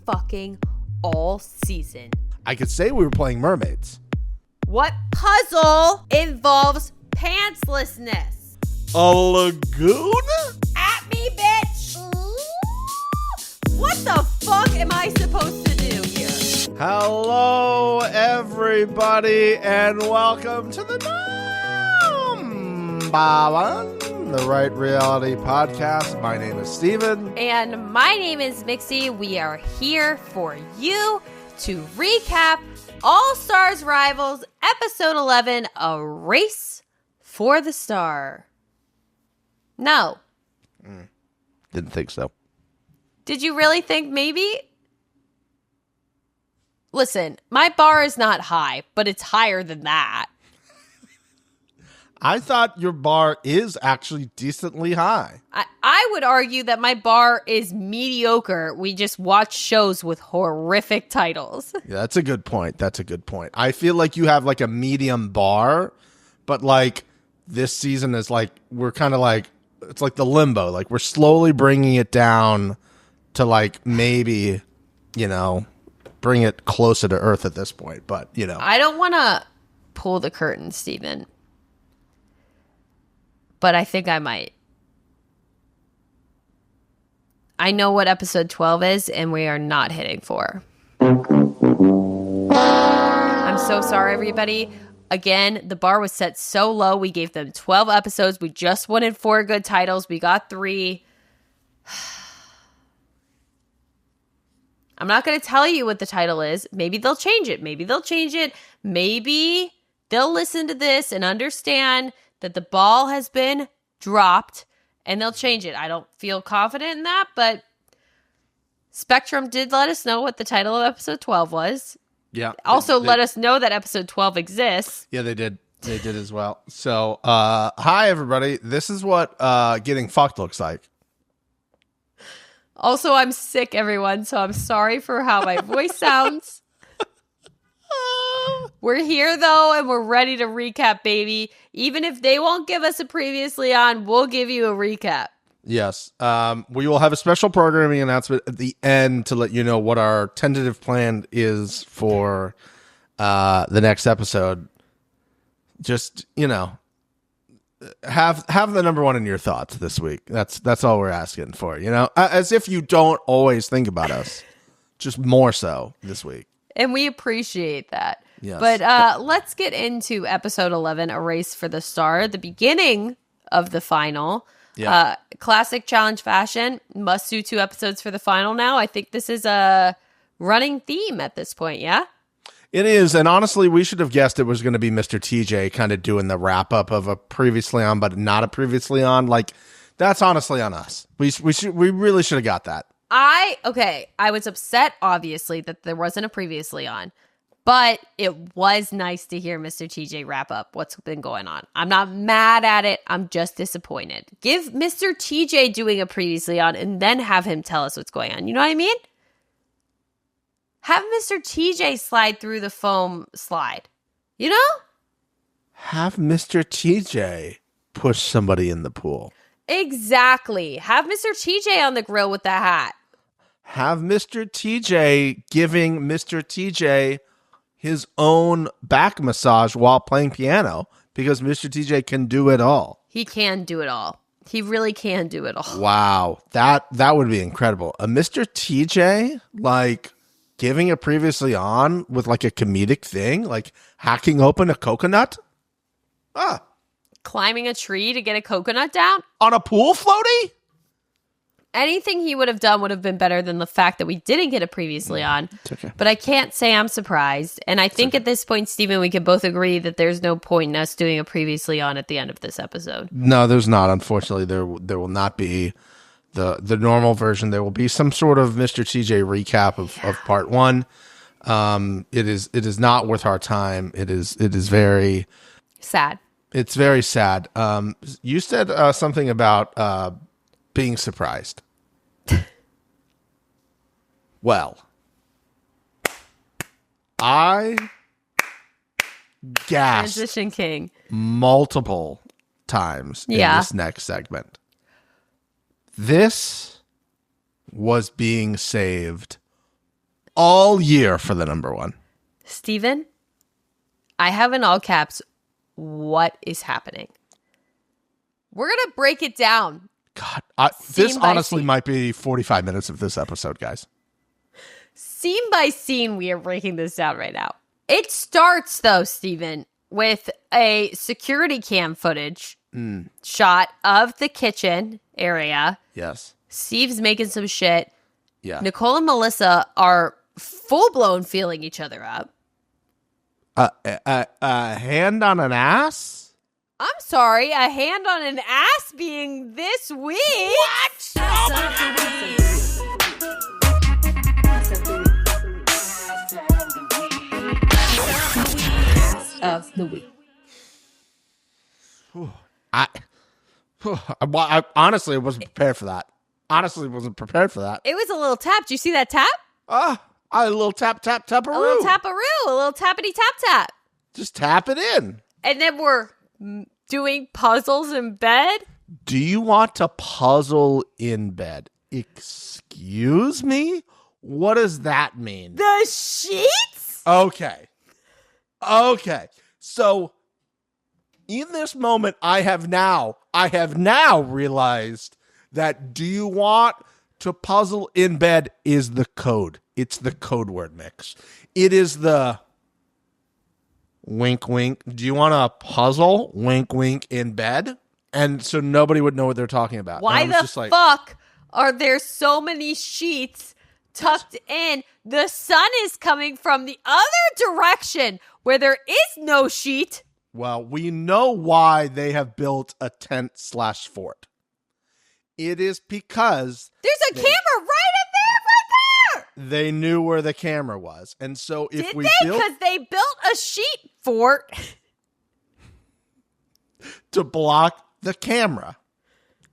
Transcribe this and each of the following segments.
fucking all season. I could say we were playing mermaids. What puzzle involves pantslessness? A lagoon? At me, bitch! What the fuck am I supposed to do here? Hello, everybody, and welcome to the NUMBBBBBBAAAAA, the Right Reality Podcast. My name is Steven. And my name is Mixie. We are here for you to recap All Stars Rivals, Episode 11, A Race for the Star. No. Didn't think so. Did you really think maybe? Listen, my bar is not high, but it's higher than that. I thought your bar is actually decently high. I would argue that my bar is mediocre. We just watch shows with horrific titles. Yeah, that's a good point. I feel like you have like a medium bar, but like this season is like, we're kind of like, it's like the limbo. Like we're slowly bringing it down to like maybe, bring it closer to earth at this point. But, I don't want to pull the curtain, Steven. But I think I might. I know what episode 12 is, and we are not hitting 4. I'm so sorry, everybody. Again, the bar was set so low. We gave them 12 episodes. We just wanted 4 good titles. We got 3. I'm not going to tell you what the title is. Maybe they'll change it. Maybe they'll listen to this and understand that the ball has been dropped, and they'll change it. I don't feel confident in that, but Spectrum did let us know what the title of episode 12 was. Yeah. Also let us know that episode 12 exists. Yeah, they did. They did as well. So, hi, everybody. This is what getting fucked looks like. Also, I'm sick, everyone, so I'm sorry for how my voice sounds. We're here, though, and we're ready to recap, baby. Even if they won't give us a previously on, we'll give you a recap. Yes. We will have a special programming announcement at the end to let you know what our tentative plan is for the next episode. Just, have the number one in your thoughts this week. That's all we're asking for, as if you don't always think about us, just more so this week. And we appreciate that. Yes. But let's get into episode 11, A Race for the Star, the beginning of the final. Yeah. Classic challenge fashion. Must do 2 episodes for the final now. I think this is a running theme at this point, yeah? It is, and honestly, we should have guessed it was going to be Mr. TJ kind of doing the wrap-up of a previously on, but not a previously on. Like, that's honestly on us. We really should have got that. I was upset, obviously, that there wasn't a previously on, but it was nice to hear Mr. TJ wrap up what's been going on. I'm not mad at it. I'm just disappointed. Give Mr. TJ doing a previously on and then have him tell us what's going on. You know what I mean? Have Mr. TJ slide through the foam slide. Have Mr. TJ push somebody in the pool. Exactly. Have Mr. TJ on the grill with the hat. Have Mr. TJ giving Mr. TJ his own back massage while playing piano, because Mr. TJ can do it all. He can do it all. He really can do it all. Wow. That would be incredible. A Mr. TJ, like, giving it previously on with like a comedic thing, like hacking open a coconut. Climbing a tree to get a coconut down? On a pool floaty? Anything he would have done would have been better than the fact that we didn't get it previously on. Okay. But I can't say I'm surprised. And I think at this point, Steven, we can both agree that there's no point in us doing a previously on at the end of this episode. No, there's not. Unfortunately, there will not be the normal version. There will be some sort of Mr. TJ recap of part 1. It is not worth our time. It is very sad. It's very sad. You said something about being surprised. Well, I gasped Transition King multiple times in this next segment. This was being saved all year for the number one. Steven, I have in all caps, what is happening? We're going to break it down. God, this honestly might be 45 minutes of this episode, guys. Scene by scene, we are breaking this down right now. It starts, though, Steven, with a security cam footage shot of the kitchen area. Yes. Steve's making some shit. Yeah. Nicole and Melissa are full-blown feeling each other up. A hand on an ass? I'm sorry, a hand on an ass being this week? What? Oh my God. Of the week. I honestly wasn't prepared for that. Honestly, wasn't prepared for that. It was a little tap. Did you see that tap? A little tap, tap, taparoo. A little taparoo. A little tappity tap tap. Just tap it in. And then we're doing puzzles in bed. Do you want to puzzle in bed? Excuse me? What does that mean? The sheets? Okay. So in this moment, I have now realized that do you want to puzzle in bed is the code. It's the code word mix. It is the wink, wink. Do you want to puzzle wink, wink in bed? And so nobody would know what they're talking about. Why the fuck are there so many sheets tucked in? The sun is coming from the other direction where there is no sheet. Well, we know why they have built a tent/fort. It is because there's a camera right there. They knew where the camera was. And so if because they built a sheet fort to block the camera.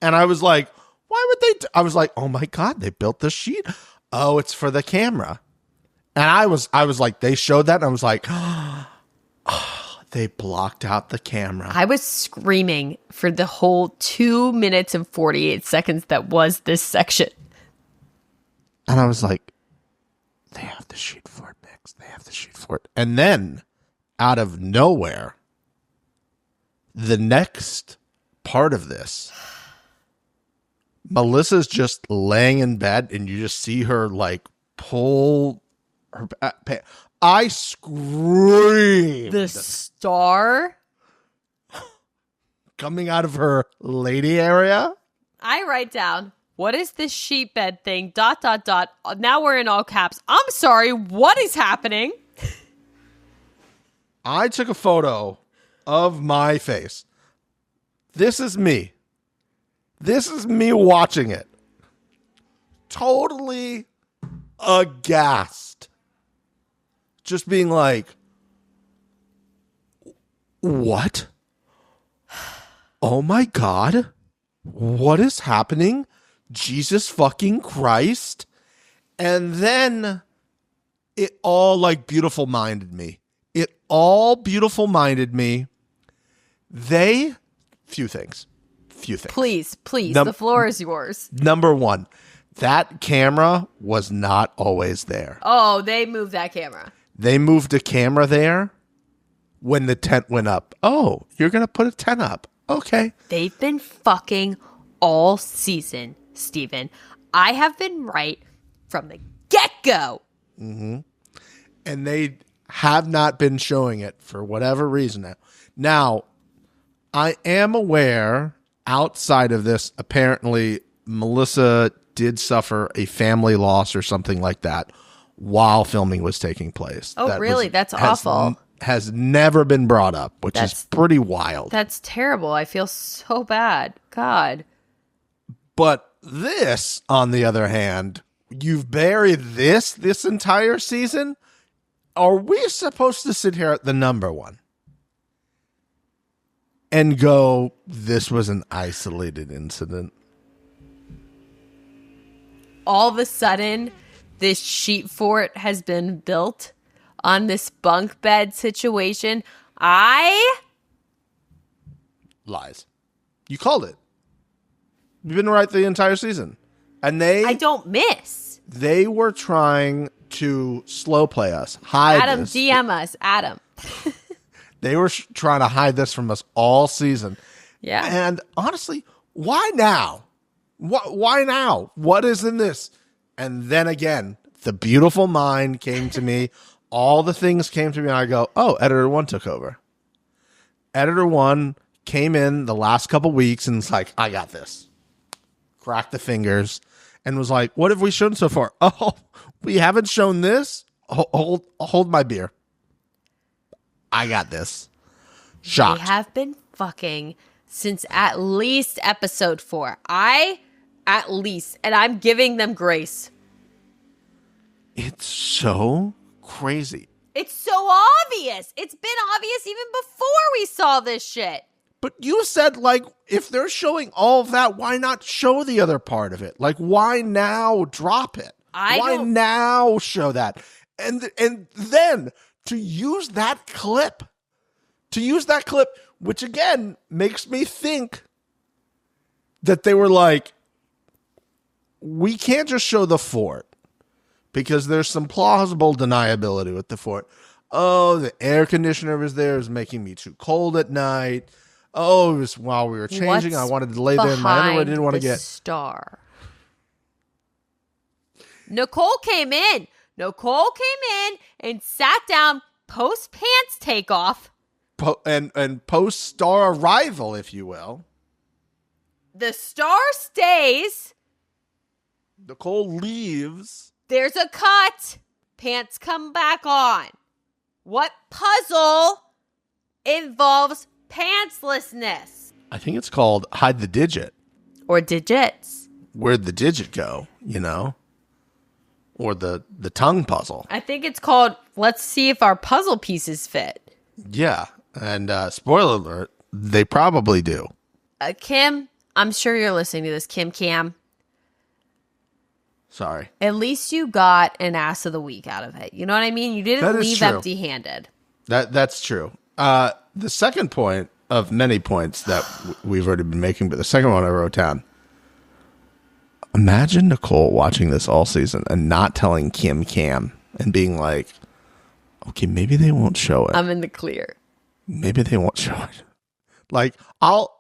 And I was like, why would they I was like, oh my God, they built the sheet. Oh, it's for the camera. And I was like, they showed that and I was like, oh, they blocked out the camera. I was screaming for the whole 2 minutes and 48 seconds that was this section. And I was like, they have the sheet fort mix. They have the sheet fort. And then out of nowhere, the next part of this, Melissa's just laying in bed and you just see her like pull her pants. I screamed. The star coming out of her lady area. I write down, what is this sheet bed thing? ... Now we're in all caps. I'm sorry. What is happening? I took a photo of my face. This is me. This is me watching it. Totally aghast. Just being like, what? Oh my God. What is happening? Jesus fucking Christ. And then it all like beautiful minded me. It all beautiful minded me. Few things. Please, the floor is yours. Number one, that camera was not always there. Oh, they moved that camera. They moved a camera there when the tent went up. Oh, you're going to put a tent up. Okay. They've been fucking all season, Steven. I have been right from the get-go. Mm-hmm. And they have not been showing it for whatever reason now. I am aware, outside of this, apparently Melissa did suffer a family loss or something like that while filming was taking place. Oh, really? That's awful. Has never been brought up, which is pretty wild. That's terrible. I feel so bad. God. But this, on the other hand, you've buried this entire season? Are we supposed to sit here at the number one and go, this was an isolated incident? All of a sudden, this sheet fort has been built on this bunk bed situation. Lies. You called it. You've been right the entire season. And I don't miss. They were trying to slow play us, hide Adam, this. DM us, Adam. They were trying to hide this from us all season. Yeah. And honestly, why now? Why now? What is in this? And then again, the beautiful mind came to me. All the things came to me. And I go, oh, Editor 1 took over. Editor 1 came in the last couple weeks and was like, I got this. Cracked the fingers and was like, what have we shown so far? Oh, we haven't shown this? Hold my beer. I got this. Shocked. They have been fucking since at least episode 4. At least. And I'm giving them grace. It's so crazy. It's so obvious. It's been obvious even before we saw this shit. But you said, like, if they're showing all of that, why not show the other part of it? Like, why now drop it? Why now show that? And then to use that clip, which again makes me think that they were like, we can't just show the fort because there's some plausible deniability with the fort. Oh, the air conditioner was there. It was making me too cold at night. Oh, it was while we were changing. I wanted to lay there in my underwear. I didn't want to get star. Nicole came in and sat down post pants takeoff. And post star arrival, if you will. The star stays. Nicole leaves. There's a cut. Pants come back on. What puzzle involves pantslessness? I think it's called Hide the Digit. Or digits. Where'd the digit go, you know? Or the tongue puzzle. I think it's called Let's See If Our Puzzle Pieces Fit. Yeah. And spoiler alert, they probably do. Kim, I'm sure you're listening to this. Cam. Sorry. At least you got an ass of the week out of it. You know what I mean? You didn't leave empty-handed. That's true. The second point of many points that we've already been making, but the second one I wrote down. Imagine Nicole watching this all season and not telling Cam and being like, okay, maybe they won't show it. I'm in the clear. Maybe they won't show it. Like, I'll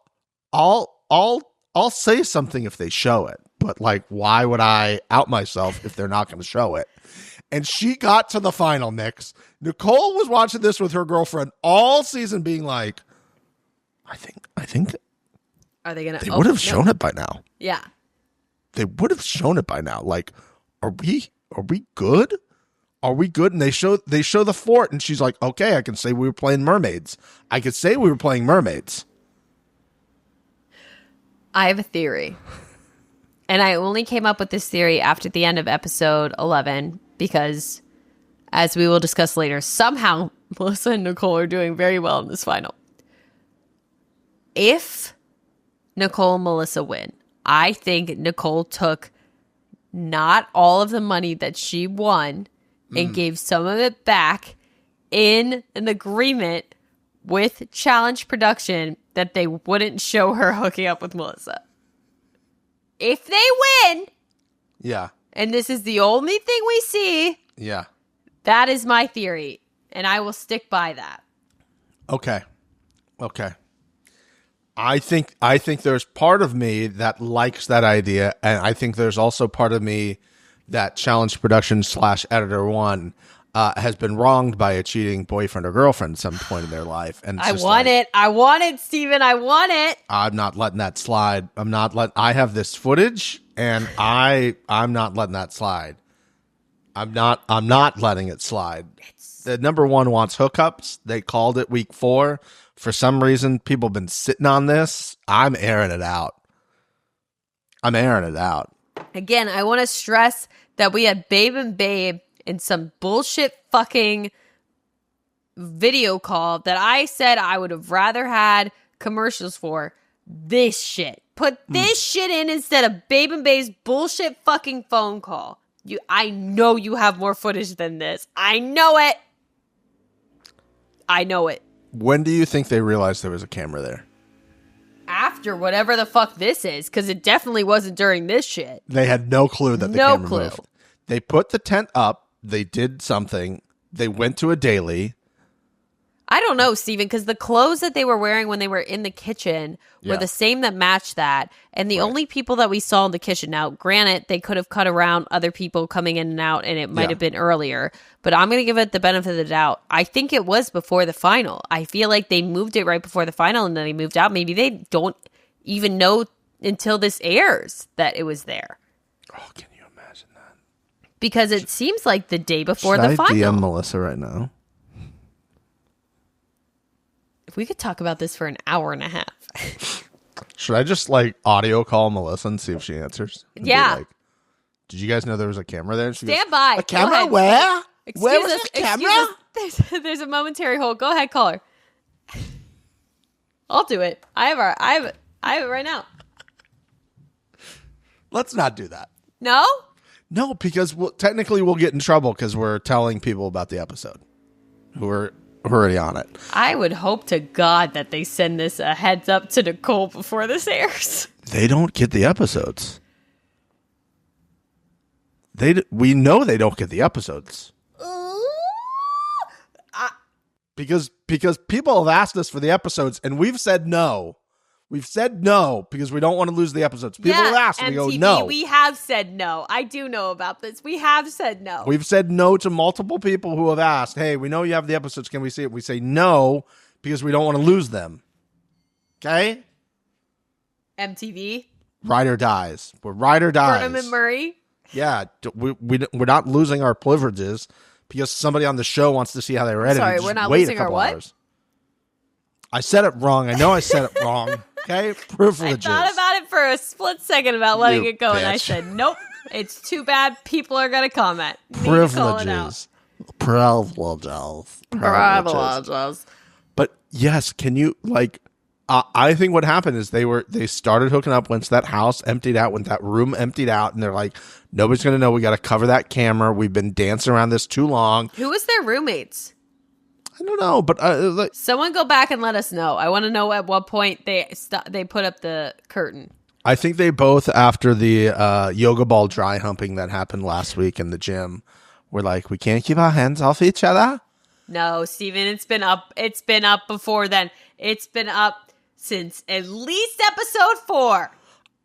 say something if they show it, but like, why would I out myself if they're not going to show it? And she got to the final mix. Nicole was watching this with her girlfriend all season, being like, I think are they going to? They would have shown it by now. Yeah, they would have shown it by now. Like, are we good? Are we good? And they show the fort, and she's like, okay, I can say we were playing mermaids. I could say we were playing mermaids. I have a theory. And I only came up with this theory after the end of episode 11 because, as we will discuss later, somehow Melissa and Nicole are doing very well in this final. If Nicole and Melissa win, I think Nicole took not all of the money that she won and gave some of it back in an agreement with Challenge Production that they wouldn't show her hooking up with Melissa. If they win, yeah, and this is the only thing we see, yeah, that is my theory, and I will stick by that. Okay. I think there's part of me that likes that idea, and I think there's also part of me that Challenge Production / Editor 1 has been wronged by a cheating boyfriend or girlfriend at some point in their life. And I want it, Steven. I want it. I'm not letting that slide. I have this footage, and I'm not letting that slide. I'm not letting it slide. The number 1 wants hookups. They called it week 4. For some reason, people have been sitting on this. I'm airing it out. Again, I want to stress that we had Babe and Babe in some bullshit fucking video call that I said I would have rather had commercials for. This shit. Put this shit in instead of Babe and Babe's bullshit fucking phone call. I know you have more footage than this. I know it. When do you think they realized there was a camera there? After whatever the fuck this is, because it definitely wasn't during this shit. They had no clue that the camera moved. They put the tent up. they did something. They went to a daily. I don't know, Steven, because the clothes that they were wearing when they were in the kitchen were the same that matched that. And the only people that we saw in the kitchen, now, granted, they could have cut around other people coming in and out, and it might have been earlier. But I'm going to give it the benefit of the doubt. I think it was before the final. I feel like they moved it right before the final, and then they moved out. Maybe they don't even know until this airs that it was there. Oh, can you imagine that? Because it seems like the day before Should the final. I DM Melissa right now? We could talk about this for an hour and a half. Should I just like audio call Melissa and see if she answers? And be like, did you guys know there was a camera there? She Stand by. A camera where? Where was us, this camera? There's a momentary hold. Go ahead, call her. I'll do it. I have it right now. Let's not do that. No? No, because technically we'll get in trouble because we're telling people about the episode who are already on it. I would hope to God that they send this a heads up to Nicole before this airs. They don't get the episodes. We know they don't get the episodes. Because people have asked us for the episodes and we've said no. We've said no because we don't want to lose the episodes. People have asked and we go no. We have said no. I do know about this. We have said no. We've said no to multiple people who have asked, hey, we know you have the episodes. Can we see it? We say no because we don't want to lose them. Okay? MTV. Ride or dies. We're ride or dies. Burnham and Murray. Yeah. We're not losing our privileges because somebody on the show wants to see how they read it. Sorry, we're not losing our what? Hours. I said it wrong. I know I said it wrong. Okay? Privileges. I thought about it for a split second about letting it go, bitch. and I said, nope, it's too bad. People are going to comment. Privileges. Privileges. But yes, can you, like, I think what happened is they started hooking up once that house emptied out, when that room emptied out, and they're like, nobody's going to know. We got to cover that camera. We've been dancing around this too long. Who was their roommates? I don't know, but someone go back and let us know. I want to know at what point they put up the curtain. I think they both, after the yoga ball dry humping that happened last week in the gym, were like, we can't keep our hands off each other. No, Steven, it's been up. It's been up before then. It's been up since at least episode 4.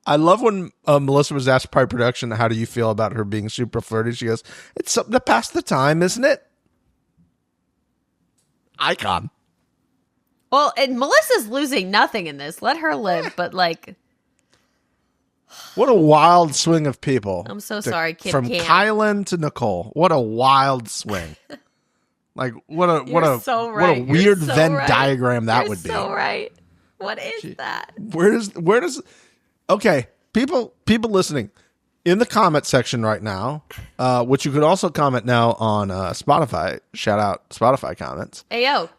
I love when Melissa was asked by production, how do you feel about her being super flirty? She goes, it's something to pass the time, isn't it? Icon. Well, and Melissa's losing nothing in this. Let her live, but like... What a wild swing of people. I'm so sorry, Kim From Cam. Kylan to Nicole. What a wild swing. Like, what a weird Venn diagram that would be. You're so right. What is that? Where does okay, people listening, in the comment section right now, which you could also comment now on Spotify. Shout out Spotify comments. Ayo.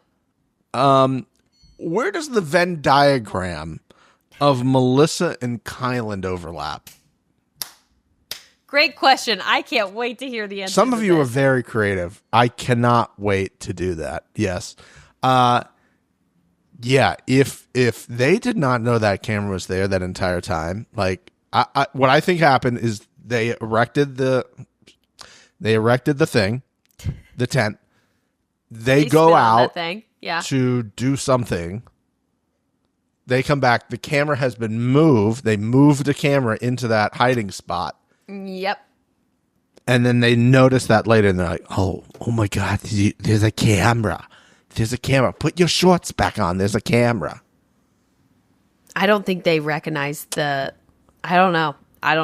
Where does the Venn diagram of Melissa and Kylan overlap? Great question. I can't wait to hear the answer. Some of you are very creative. I cannot wait to do that. Yes. Yeah, if they did not know that camera was there that entire time, like what I think happened is they erected the thing, the tent. They go out to do something. They come back. The camera has been moved. They moved the camera into that hiding spot. Yep. And then they notice that later, and they're like, "Oh my God! There's a camera. There's a camera. Put your shorts back on. There's a camera." I don't think they recognize the. I don't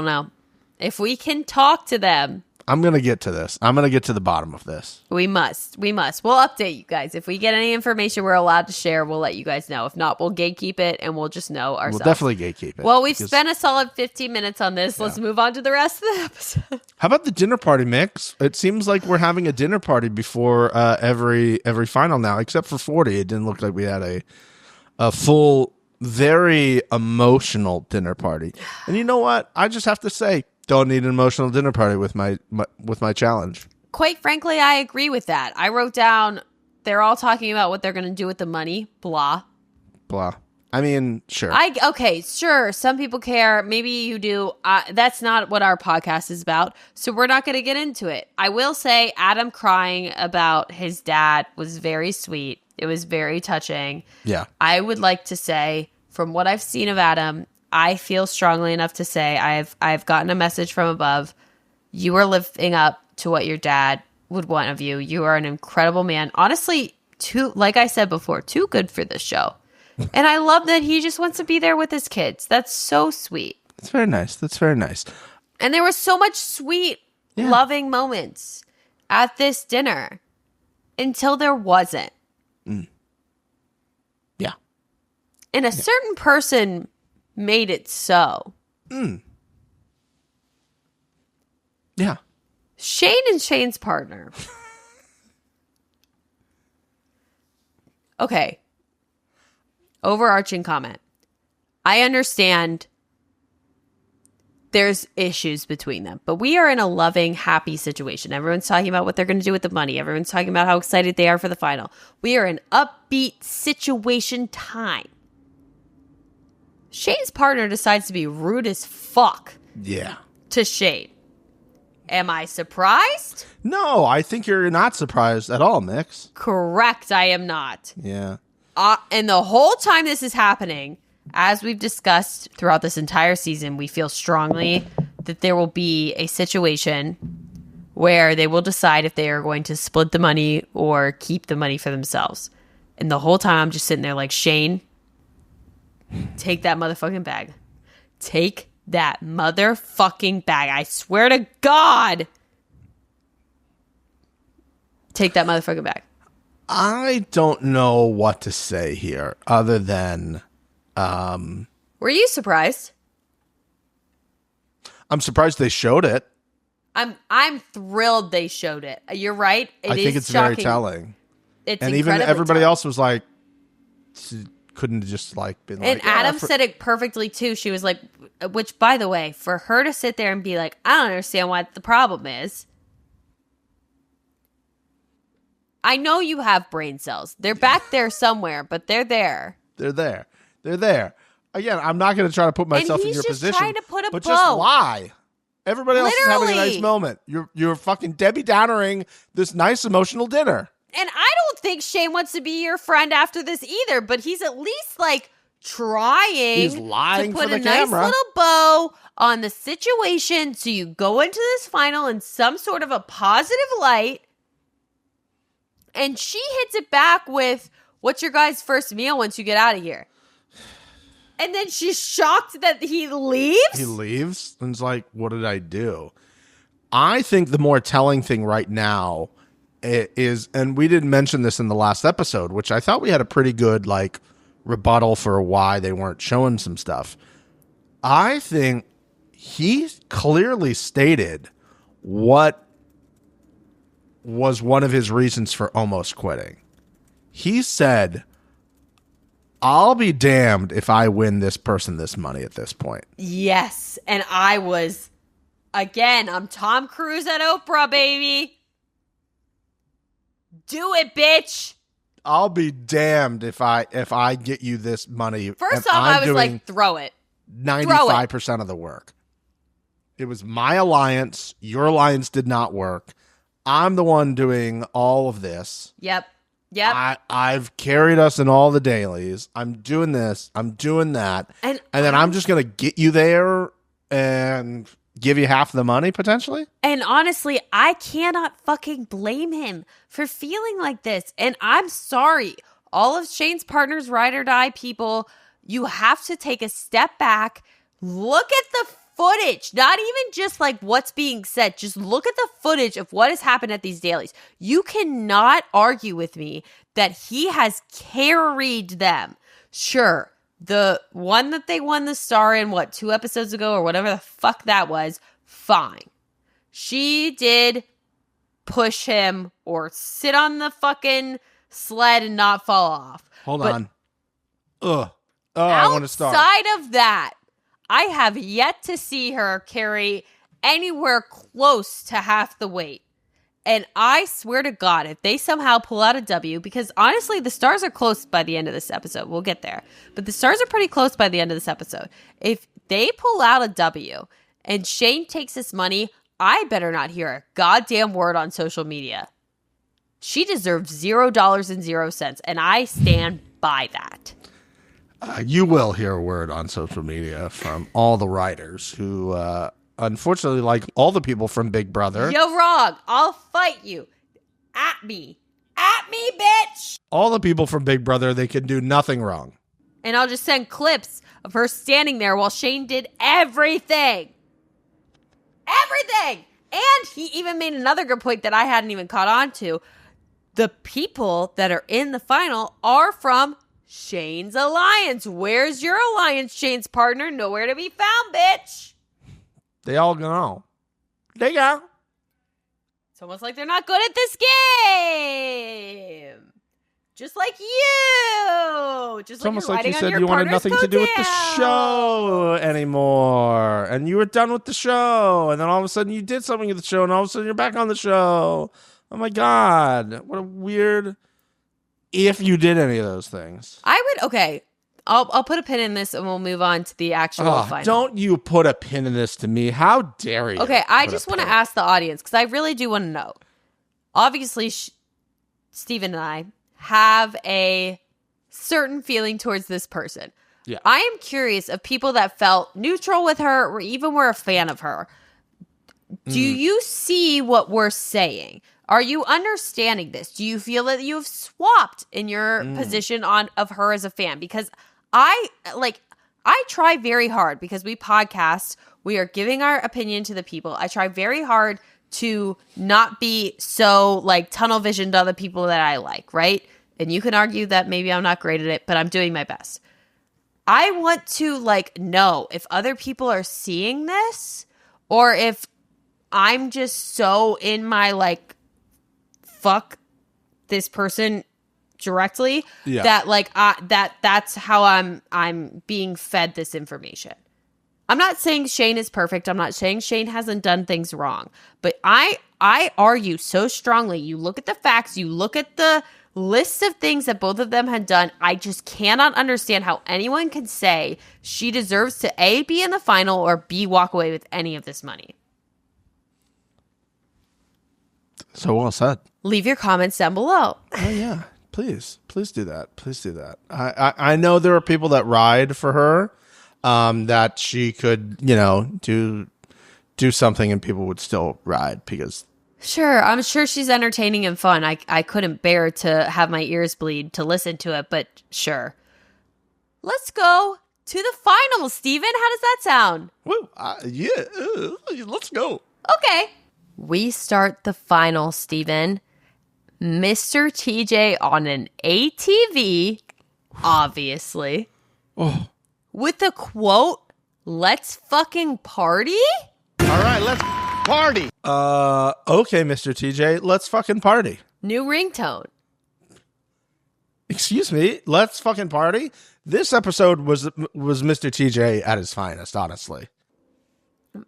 know. If we can talk to them. I'm going to get to this. I'm going to get to the bottom of this. We must. We'll update you guys. If we get any information we're allowed to share, we'll let you guys know. If not, we'll gatekeep it and we'll just know ourselves. We'll definitely gatekeep it. Well, we've spent a solid 15 minutes on this. Yeah. Let's move on to the rest of the episode. How about the dinner party, Mix? It seems like we're having a dinner party before every final now, except for 40. It didn't look like we had a full, very emotional dinner party. And you know what? I just have to say, don't need an emotional dinner party with my challenge. Quite frankly, I agree with that. I wrote down, they're all talking about what they're going to do with the money. Blah. Blah. I mean, sure. Okay, sure. Some people care. Maybe you do. That's not what our podcast is about. So we're not going to get into it. I will say Adam crying about his dad was very sweet. It was very touching. Yeah. I would like to say, from what I've seen of Adam, I feel strongly enough to say I've gotten a message from above. You are living up to what your dad would want of you. You are an incredible man. Honestly, like I said before, too good for this show. And I love that he just wants to be there with his kids. That's so sweet. That's very nice. That's very nice. And there was so much sweet, loving moments at this dinner until there wasn't. Yeah. And a certain person made it so. Yeah. Shane and Shane's partner. Okay. Overarching comment. I understand there's issues between them, but we are in a loving, happy situation. Everyone's talking about what they're going to do with the money. Everyone's talking about how excited they are for the final. We are in upbeat situation time. Shane's partner decides to be rude as fuck. Yeah. To Shane. Am I surprised? No, I think you're not surprised at all, Mix. Correct, I am not. Yeah. And the whole time this is happening, as we've discussed throughout this entire season, we feel strongly that there will be a situation where they will decide if they are going to split the money or keep the money for themselves. And the whole time I'm just sitting there like, Shane, take that motherfucking bag. Take that motherfucking bag. I swear to God. Take that motherfucking bag. I don't know what to say here other than... Were you surprised? I'm surprised they showed it. I'm thrilled they showed it. You're right. I think it's shocking. Very telling. It's and even everybody else was like, couldn't just like been like. And Adam said it perfectly too. She was like, which by the way, for her to sit there and be like, I don't understand what the problem is. I know you have brain cells. They're back there somewhere, but they're there. They're there. They're there. Again, I'm not going to try to put myself in your position. Trying to put a but bow. Just lie. Everybody else Literally. is having a nice moment. You're fucking Debbie Downering this nice emotional dinner. And I don't think Shane wants to be your friend after this either, but he's at least like trying He's lying to put for the a nice camera. little bow on the situation so you go into this final in some sort of a positive light. And she hits it back with, what's your guys' first meal once you get out of here? And then she's shocked that he leaves? He leaves and is like, what did I do? I think the more telling thing right now is, and we didn't mention this in the last episode, which I thought we had a pretty good like rebuttal for why they weren't showing some stuff. I think he clearly stated what was one of his reasons for almost quitting. He said, I'll be damned if I win this person this money at this point. Yes. And I was, again, I'm Tom Cruise at Oprah, baby. Do it, bitch. I'll be damned if I get you this money. First off, I was like, throw it. 95% of the work. It was my alliance. Your alliance did not work. I'm the one doing all of this. Yep. I've carried us in all the dailies. I'm doing this. I'm doing that. And then I'm just going to get you there and give you half the money, potentially? And honestly, I cannot fucking blame him for feeling like this. And I'm sorry. All of Shane's partners, ride or die people, you have to take a step back. Look at the footage, not even just like what's being said. Just look at the footage of what has happened at these dailies. You cannot argue with me that he has carried them. Sure, the one that they won the star in, 2 episodes ago or whatever the fuck that was, fine. She did push him or sit on the fucking sled and not fall off. Hold on. I want to start. Outside of that, I have yet to see her carry anywhere close to half the weight. And I swear to God, if they somehow pull out a W, because honestly, the stars are close by the end of this episode. We'll get there. But the stars are pretty close by the end of this episode. If they pull out a W and Shane takes this money, I better not hear a goddamn word on social media. She deserves $0.00, and I stand by that. You will hear a word on social media from all the writers who, unfortunately, like all the people from Big Brother. You're wrong. I'll fight you. At me. At me, bitch. All the people from Big Brother, they can do nothing wrong. And I'll just send clips of her standing there while Shane did everything. Everything. And he even made another good point that I hadn't even caught on to. The people that are in the final are from Shane's alliance. Where's your alliance, Shane's partner? Nowhere to be found, bitch. They all go. They go. It's almost like they're not good at this game. Just like you. Just It's like almost you're like you riding on said your you wanted partner's nothing to do with the coattails. show anymore. And you were done with the show. And then all of a sudden you did something at the show. And all of a sudden you're back on the show. Oh my God. What a weird... If you did any of those things. Okay. I'll put a pin in this and we'll move on to the actual final. Don't you put a pin in this to me. How dare you? Okay, I just want to ask the audience because I really do want to know. Obviously, Steven and I have a certain feeling towards this person. Yeah. I am curious of people that felt neutral with her or even were a fan of her. Do you see what we're saying? Are you understanding this? Do you feel that you've swapped in your position of her as a fan? Because I try very hard because we podcast. We are giving our opinion to the people. I try very hard to not be so like tunnel visioned to other people that I like, right? And you can argue that maybe I'm not great at it, but I'm doing my best. I want to know if other people are seeing this or if I'm just so in my fuck this person directly that that's how I'm being fed this information. I'm not saying Shane is perfect. I'm not saying Shane hasn't done things wrong. But I argue so strongly. You look at the facts, you look at the list of things that both of them had done. I just cannot understand how anyone can say she deserves to A, be in the final, or B, walk away with any of this money. So well said. Leave your comments down below. Oh yeah, please do that. Please do that. I know there are people that ride for her, that she could do something and people would still ride because. Sure, I'm sure she's entertaining and fun. I couldn't bear to have my ears bleed to listen to it, but sure. Let's go to the final, Steven. How does that sound? Woo, yeah, let's go. Okay. We start the final, Steven. Mr. TJ on an ATV, obviously. Oh. With the quote, "Let's fucking party?" All right, let's party. Okay, Mr. TJ, let's fucking party. New ringtone. Excuse me, let's fucking party? This episode was Mr. TJ at his finest, honestly.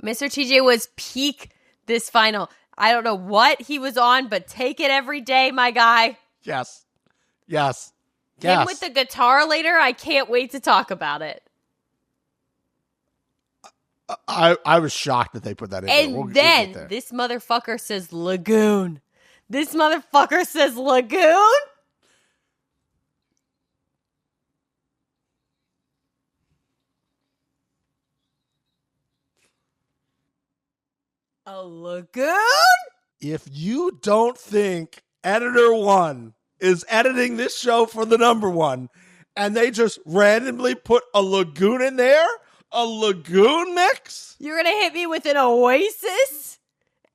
Mr. TJ was peak this final. I don't know what he was on, but take it every day, my guy. Yes. Him with the guitar later, I can't wait to talk about it. I was shocked that they put that in and there. And then this motherfucker says Lagoon. This motherfucker says Lagoon? A lagoon? If you don't think Editor 1 is editing this show for the number one, and they just randomly put a lagoon in there, a lagoon mix? You're going to hit me with an oasis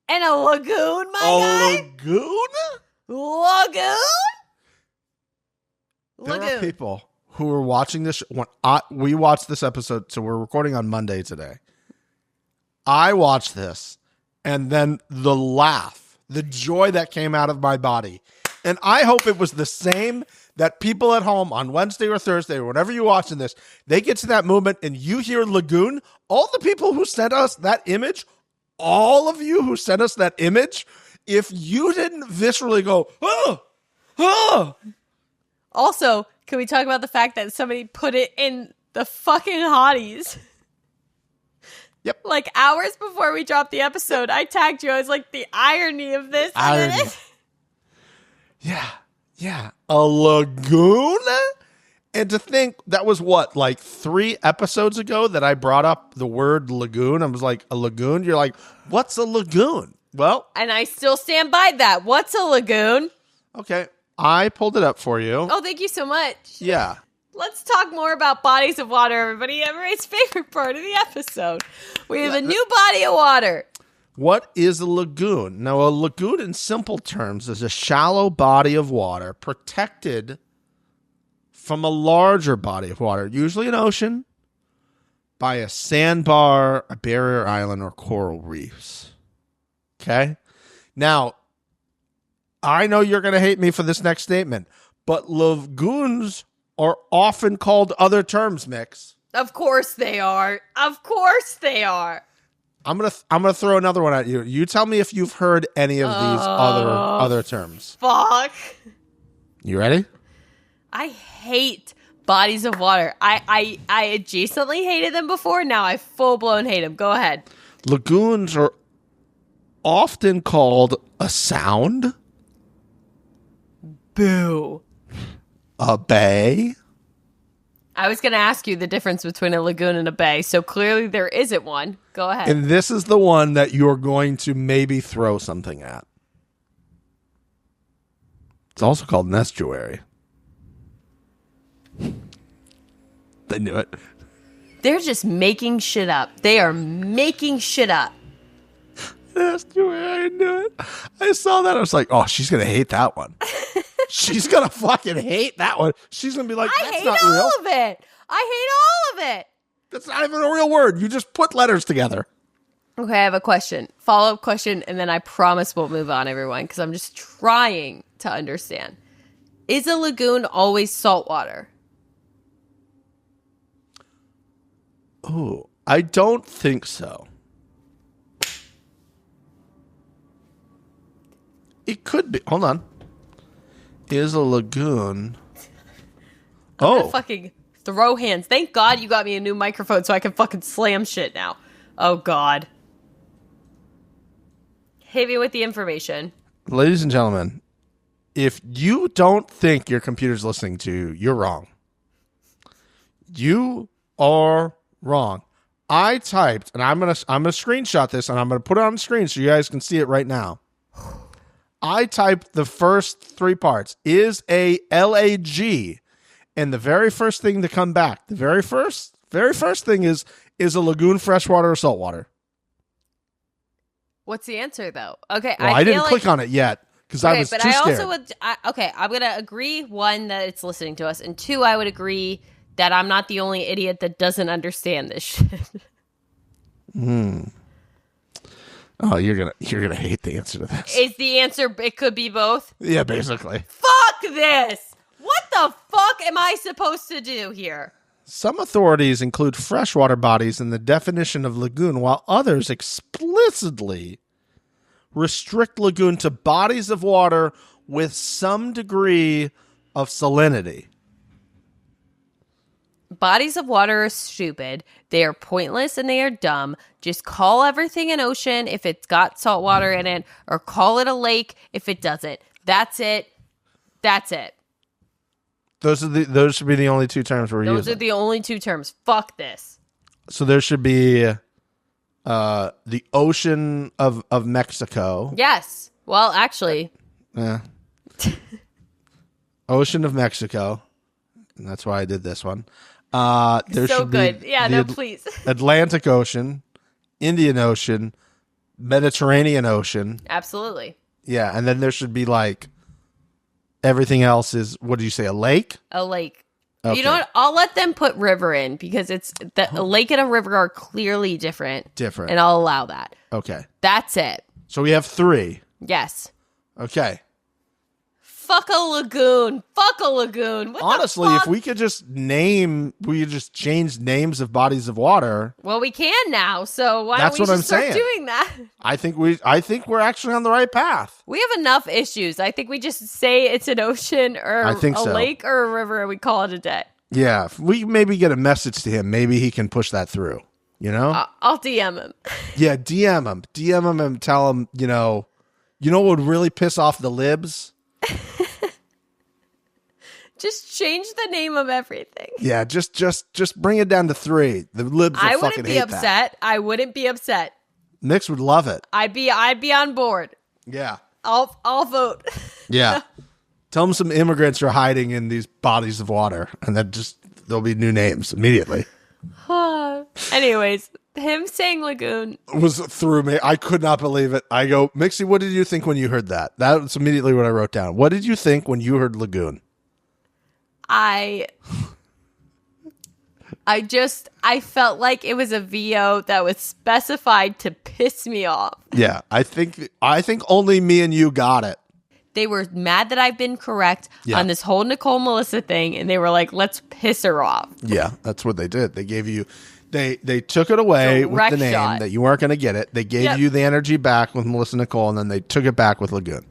and a lagoon, my guy? A lagoon? Lagoon? There are people who are watching this. We watched this episode, so we're recording on Monday today. I watched this. And then the laugh, the joy that came out of my body. And I hope it was the same that people at home on Wednesday or Thursday or whenever you're watching this, they get to that moment and you hear Lagoon. All the people who sent us that image, all of you who sent us that image, if you didn't viscerally go, oh. Also, can we talk about the fact that somebody put it in the fucking Hotties? Yep. Like hours before we dropped the episode, I tagged you. I was like, the irony of this. Irony. Yeah. A lagoon? And to think that was what, like 3 episodes ago that I brought up the word lagoon. I was like, a lagoon? You're like, what's a lagoon? Well. And I still stand by that. What's a lagoon? Okay. I pulled it up for you. Oh, thank you so much. Yeah. Let's talk more about bodies of water, everybody. Everybody's favorite part of the episode. We have a new body of water. What is a lagoon? Now, a lagoon in simple terms is a shallow body of water protected from a larger body of water, usually an ocean, by a sandbar, a barrier island, or coral reefs. Okay? Now, I know you're going to hate me for this next statement, but lagoons are often called other terms, Mix. Of course they are. Of course they are. I'm gonna throw another one at you. You tell me if you've heard any of these other terms. Fuck. You ready? I hate bodies of water. I adjacently hated them before. Now I full blown hate them. Go ahead. Lagoons are often called a sound, Boo. a bay. I was going to ask you the difference between a lagoon and a bay, so clearly there isn't one. Go ahead. And this is the one that you're going to maybe throw something at. It's also called an estuary. They knew it. They're just making shit up. They are making shit up. Estuary, I knew it. I saw that. I was like, oh, she's going to hate that one. She's going to fucking hate that one. She's going to be like, that's not real. I hate all of it. I hate all of it. That's not even a real word. You just put letters together. Okay, I have a question. Follow-up question, and then I promise we'll move on, everyone, because I'm just trying to understand. Is a lagoon always saltwater? Oh, I don't think so. It could be. Hold on. Is a lagoon. I'm gonna fucking throw hands. Thank God you got me a new microphone so I can fucking slam shit now. Oh, God. Hit me with the information. Ladies and gentlemen, if you don't think your computer's listening to you, you're wrong. You are wrong. I typed, and I'm gonna screenshot this, and I'm gonna put it on the screen so you guys can see it right now. I typed the first 3 parts. Is a LAG, and the very first thing to come back, the very first thing is a lagoon freshwater or saltwater? What's the answer, though? Okay, well, I didn't click on it yet because I was too scared. Also would. Okay, I'm gonna agree, 1, that it's listening to us, and 2, I would agree that I'm not the only idiot that doesn't understand this shit. Oh, you're gonna hate the answer to this. Is the answer it could be both? Yeah, basically. Fuck this! What the fuck am I supposed to do here? Some authorities include freshwater bodies in the definition of lagoon, while others explicitly restrict lagoon to bodies of water with some degree of salinity. Bodies of water are stupid. They are pointless and they are dumb. Just call everything an ocean if it's got salt water in it, or call it a lake if it doesn't. That's it. That's it. Those should be the only 2 terms we're using. Those are the only 2 terms. Fuck this. So there should be the ocean of Mexico. Yes. Well, actually. Yeah. Ocean of Mexico. And that's why I did this one. There so should good. Be yeah, no, please. Atlantic Ocean, Indian Ocean, Mediterranean Ocean. Absolutely. Yeah, and then there should be like everything else is, what did you say, a lake? A lake. Okay. You know what? I'll let them put river in because a lake and a river are clearly different. And I'll allow that. Okay. That's it. So we have 3. Yes. Okay. Fuck a lagoon. Fuck a lagoon. What Honestly, the if fuck? we could just change names of bodies of water. Well, we can now, so why That's don't we what just I'm start saying. doing that? I think we're actually on the right path. We have enough issues. I think we just say it's an ocean or I think a so. lake or a river and we call it a day. Yeah, if we maybe get a message to him, maybe he can push that through. You know? I'll DM him. Yeah, DM him and tell him, you know what would really piss off the libs? Just change the name of everything. Yeah, just bring it down to 3. The libs will I fucking wouldn't be hate upset. that. I wouldn't be upset. Mix would love it. I'd be on board. Yeah. I'll vote. Yeah. Tell him some immigrants are hiding in these bodies of water, and then there'll be new names immediately. Anyways, him saying lagoon. It was through me. I could not believe it. I go, Mixie, what did you think when you heard that? That was immediately what I wrote down. What did you think when you heard lagoon? I felt like it was a VO that was specified to piss me off. Yeah, I think only me and you got it. They were mad that I've been correct on this whole Nicole Melissa thing, and they were like, let's piss her off. Yeah, that's what they did. They gave you they took it away Direct with the name shot. that you weren't going to get it. They gave you the energy back with Melissa Nicole, and then they took it back with Lagoon.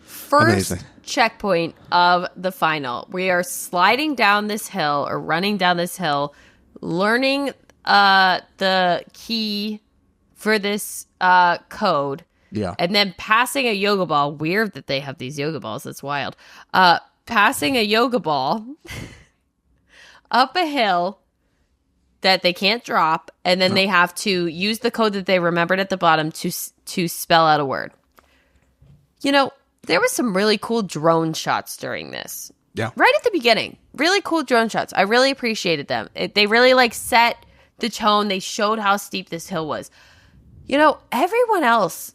First Amazing. checkpoint of the final. We are sliding down this hill or running down this hill, learning the key for this code. Yeah. And then passing a yoga ball. Weird that they have these yoga balls. That's wild. Passing a yoga ball up a hill that they can't drop. And then they have to use the code that they remembered at the bottom to spell out a word. You know, there was some really cool drone shots during this. Yeah. Right at the beginning. Really cool drone shots. I really appreciated them. They really set the tone. They showed how steep this hill was. You know, everyone else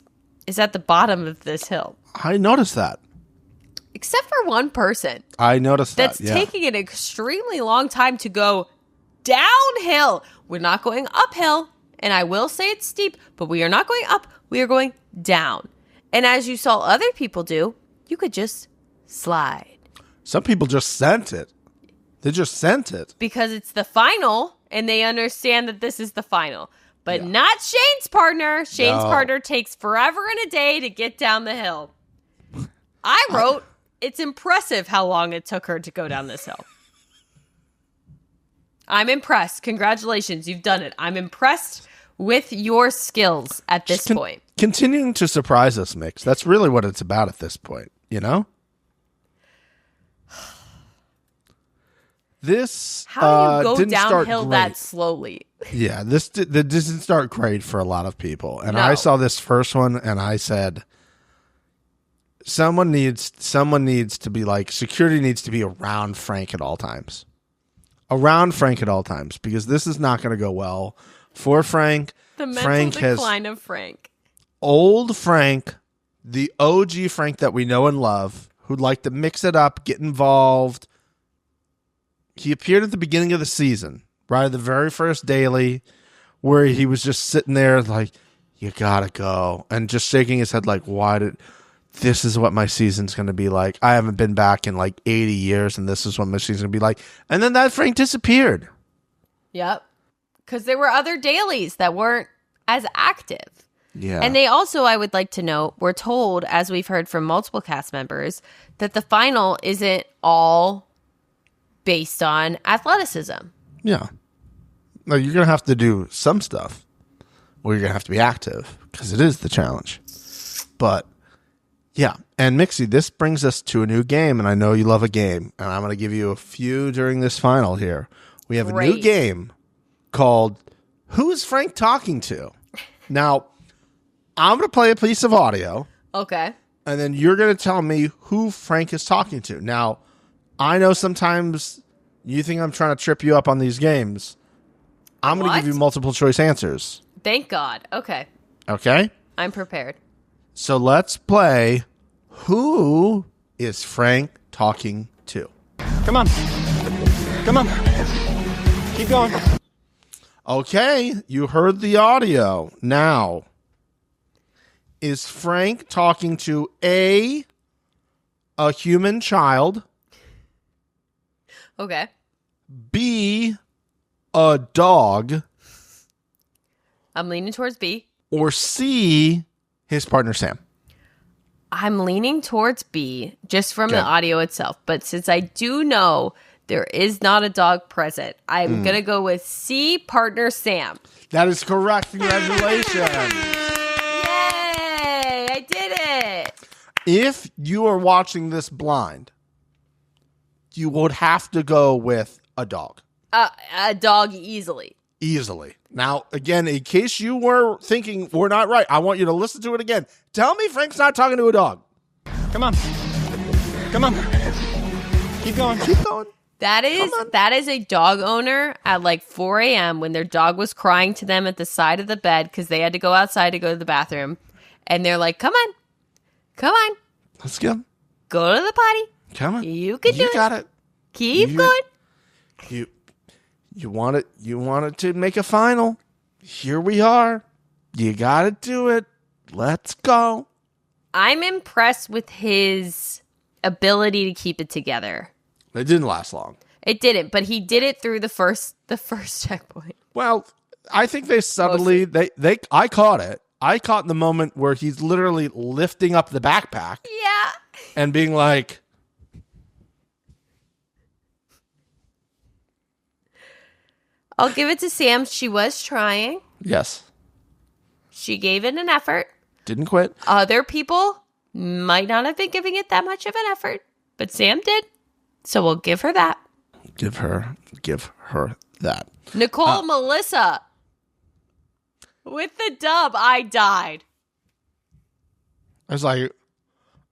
is at the bottom of this hill. I noticed that. Except for one person. I noticed that's that. Yeah. taking an extremely long time to go downhill. We're not going uphill. And I will say it's steep, but we are not going up. We are going down. And as you saw other people do, you could just slide. Some people just sent it. They just sent it. Because it's the final, and they understand that this is the final. But not Shane's partner. Shane's partner takes forever and a day to get down the hill. I wrote, it's impressive how long it took her to go down this hill. I'm impressed. Congratulations, you've done it. I'm impressed with your skills at this point. Continuing to surprise us, Mix. That's really what it's about at this point, you know? This How do you go didn't start downhill great. that slowly? Yeah, this didn't start great for a lot of people. And No. I saw this first one and I said, someone needs to be like, security needs to be around Frank at all times. Around Frank at all times, because this is not going to go well for Frank. The mental decline of Frank. Old Frank, the OG Frank that we know and love, who'd like to mix it up, get involved. He appeared at the beginning of the season, right at the very first daily, where he was just sitting there like, you gotta go, and just shaking his head like, this is what my season's going to be like. I haven't been back in like 80 years, and this is what my season's going to be like. And then that Frank disappeared. Yep. Because there were other dailies that weren't as active. Yeah. And they also, I would like to note, were told, as we've heard from multiple cast members, that the final isn't all based on athleticism. Yeah. No, you're going to have to do some stuff, or you're going to have to be active, because it is the challenge. But yeah, and Mixie, this brings us to a new game, and I know you love a game, and I'm going to give you a few during this final here. We have a new game called Who is Frank Talking to? Now, I'm going to play a piece of audio. Okay. And then you're going to tell me who Frank is talking to. Now, I know sometimes you think I'm trying to trip you up on these games. I'm going to give you multiple choice answers. Thank God. Okay. Okay? I'm prepared. So let's play Who is Frank Talking to? Come on. Come on. Keep going. Okay, you heard the audio. Now, is Frank talking to A, a human child, Okay. B, a dog, I'm leaning towards B. or C, his partner Sam? I'm leaning towards B just from the Okay. audio itself. But since I do know there is not a dog present, I'm going to go with C, partner Sam. That is correct. Congratulations. Yay! I did it. If you are watching this blind, you would have to go with a dog. A dog easily. Easily. Now, again, in case you were thinking we're not right, I want you to listen to it again. Tell me Frank's not talking to a dog. Come on. Come on. Keep going. Keep going. That is a dog owner at like 4 a.m. when their dog was crying to them at the side of the bed because they had to go outside to go to the bathroom. And they're like, come on. Come on. Let's go. Go to the potty. Come on. You can do You it. got it. Keep going. You wanted to make a final. Here we are. You got to do it. Let's go. I'm impressed with his ability to keep it together. It didn't last long. It didn't, but he did it through the first checkpoint. Well, I think they subtly I caught it. I caught the moment where he's literally lifting up the backpack Yeah. and being like, I'll give it to Sam. She was trying. yes, She gave it an effort. didn't quit. Other people might not have been giving it that much of an effort, but Sam did. So we'll give her that. Give her that. Nicole Melissa. With the dub, I died. I was like,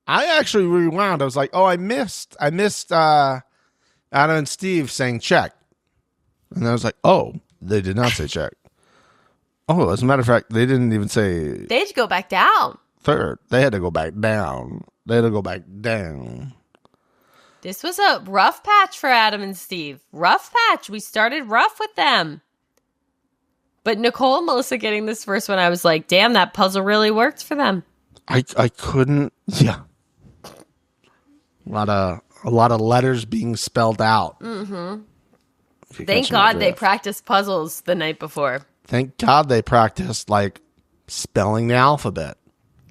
I actually rewound. I was like, oh, I missed Adam and Steve saying check. And I was like, oh, they did not say check. Oh, as a matter of fact, they didn't even say They had to go back down. third. They had to go back down. This was a rough patch for Adam and Steve. Rough patch. We started rough with them. But Nicole and Melissa getting this first one, I was like, damn, that puzzle really worked for them. I couldn't. Yeah, a lot of letters being spelled out. Mm-hmm. Thank God they practiced puzzles the night before. Thank God they practiced like spelling the alphabet.